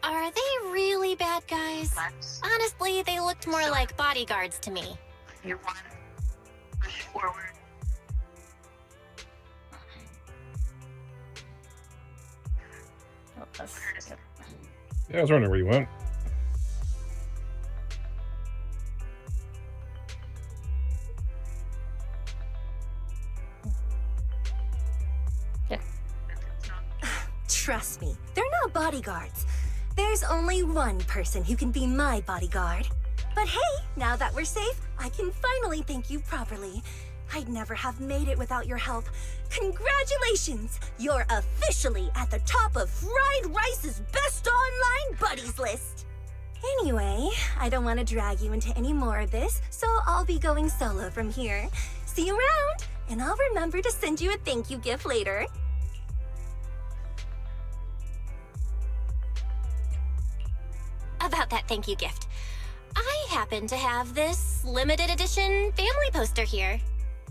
Are they really bad guys? Honestly, they looked more like bodyguards to me. Oh, Yeah, I was wondering where you went. Trust me, they're not bodyguards. There's only one person who can be my bodyguard. But hey, now that we're safe, I can finally thank you properly. I'd never have made it without your help. Congratulations! You're officially at the top of Fried Rice's best online buddies list. Anyway, I don't want to drag you into any more of this, so I'll be going solo from here. See you around, and I'll remember to send you a thank you gift later. About that thank you gift. I happen to have this limited edition family poster here.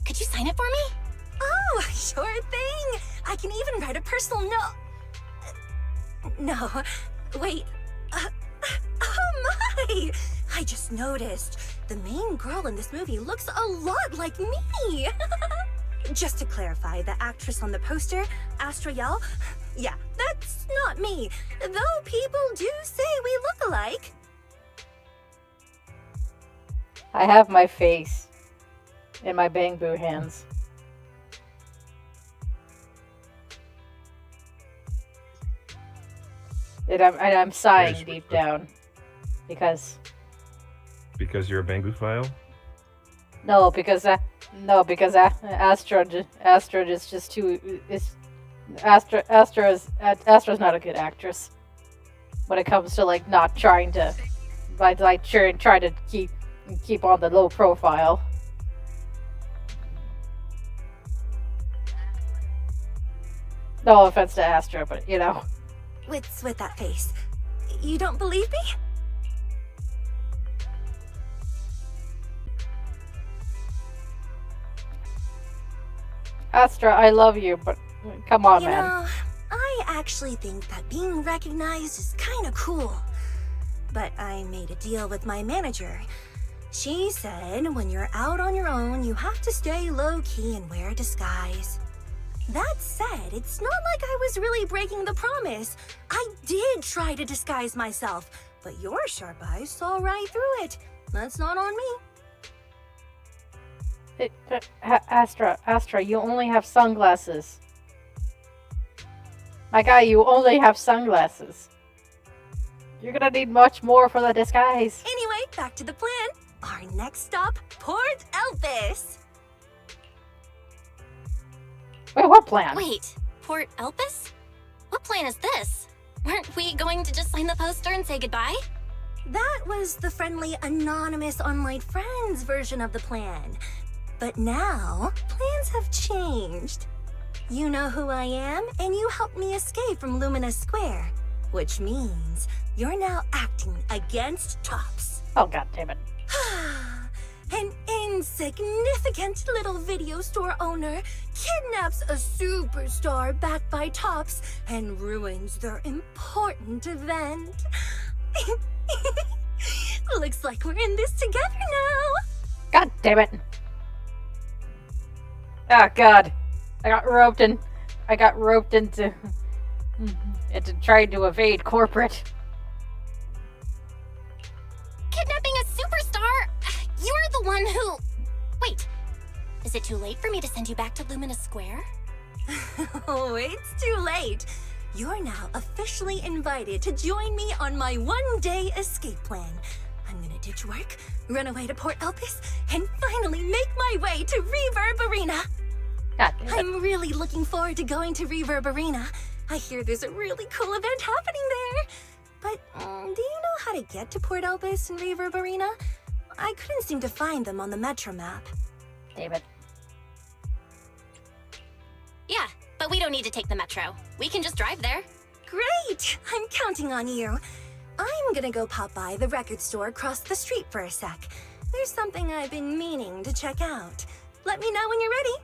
Could you sign it for me? Oh, sure thing. I can even write a personal note. No, wait. Oh my! I just noticed. The main girl in this movie looks a lot like me. Just to clarify, the actress on the poster, Astra Yao, yeah, that's not me. Though people do say we look alike. I have my face in my bamboo hands. And I'm sighing deep down. Because you're a Bangu file? No, because Astra is just too Astra's not a good actress when it comes to like not trying to try to keep on the low profile. No offense to Astra, but you know. What's with that face? You don't believe me? Astra, I love you, but come on, man. You know, I actually think that being recognized is kind of cool. But I made a deal with my manager. She said when you're out on your own, you have to stay low-key and wear a disguise. That said, it's not like I was really breaking the promise. I did try to disguise myself, but your sharp eyes saw right through it. That's not on me. Astra, you only have sunglasses. My guy, you only have sunglasses. You're gonna need much more for the disguise. Anyway, back to the plan. Our next stop, Port Elpis. Wait, what plan? Wait, Port Elpis? What plan is this? Weren't we going to just sign the poster and say goodbye? That was the friendly, anonymous online friends version of the plan. But now, plans have changed. You know who I am, and you helped me escape from Luminous Square. Which means you're now acting against Tops. Oh, god damn it. An insignificant little video store owner kidnaps a superstar backed by Tops and ruins their important event. Looks like we're in this together now. God damn it. Oh God, I got roped into trying to evade corporate. Kidnapping a superstar? You're the one who... Wait, is it too late for me to send you back to Lumina Square? Oh, it's too late. You're now officially invited to join me on my one-day escape plan. I'm gonna ditch work, run away to Port Elpis, and finally make my way to Reverb Arena. God damn it. I'm really looking forward to going to Reverb Arena. I hear there's a really cool event happening there. But do you know how to get to Port Elpis and Reverb Arena? I couldn't seem to find them on the Metro map. Damn it. Yeah, but we don't need to take the metro. We can just drive there. Great! I'm counting on you. I'm gonna go pop by the record store across the street for a sec. There's something I've been meaning to check out. Let me know when you're ready.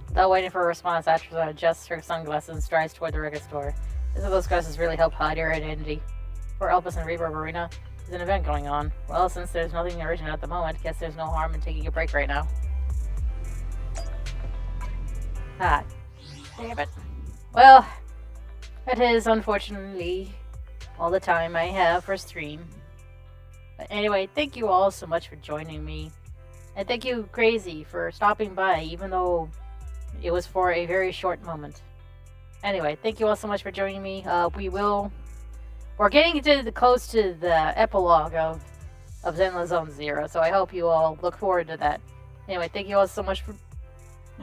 Without waiting for a response, Atraza adjusts her sunglasses and strides toward the record store. Doesn't those glasses really help hide her identity? For Elpis and Reverb Arena, there's an event going on. Well, since there's nothing urgent at the moment, guess there's no harm in taking a break right now. Ah, damn it. Well, it is unfortunately all the time I have for stream. But anyway, thank you all so much for joining me. And thank you, Crazy, for stopping by, even though it was for a very short moment. Anyway, thank you all so much for joining me. We're getting close to the epilogue of Zenless Zone Zero, so I hope you all look forward to that. Anyway, thank you all so much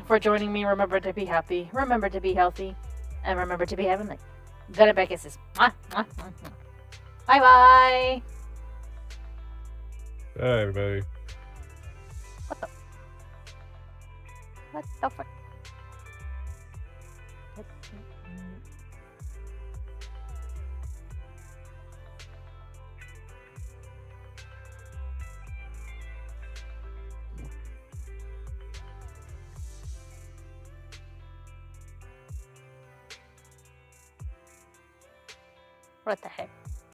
for joining me. Remember to be happy, remember to be healthy, and remember to be heavenly. Good night, kisses. Bye bye. Bye, everybody. What the fuck? What the heck?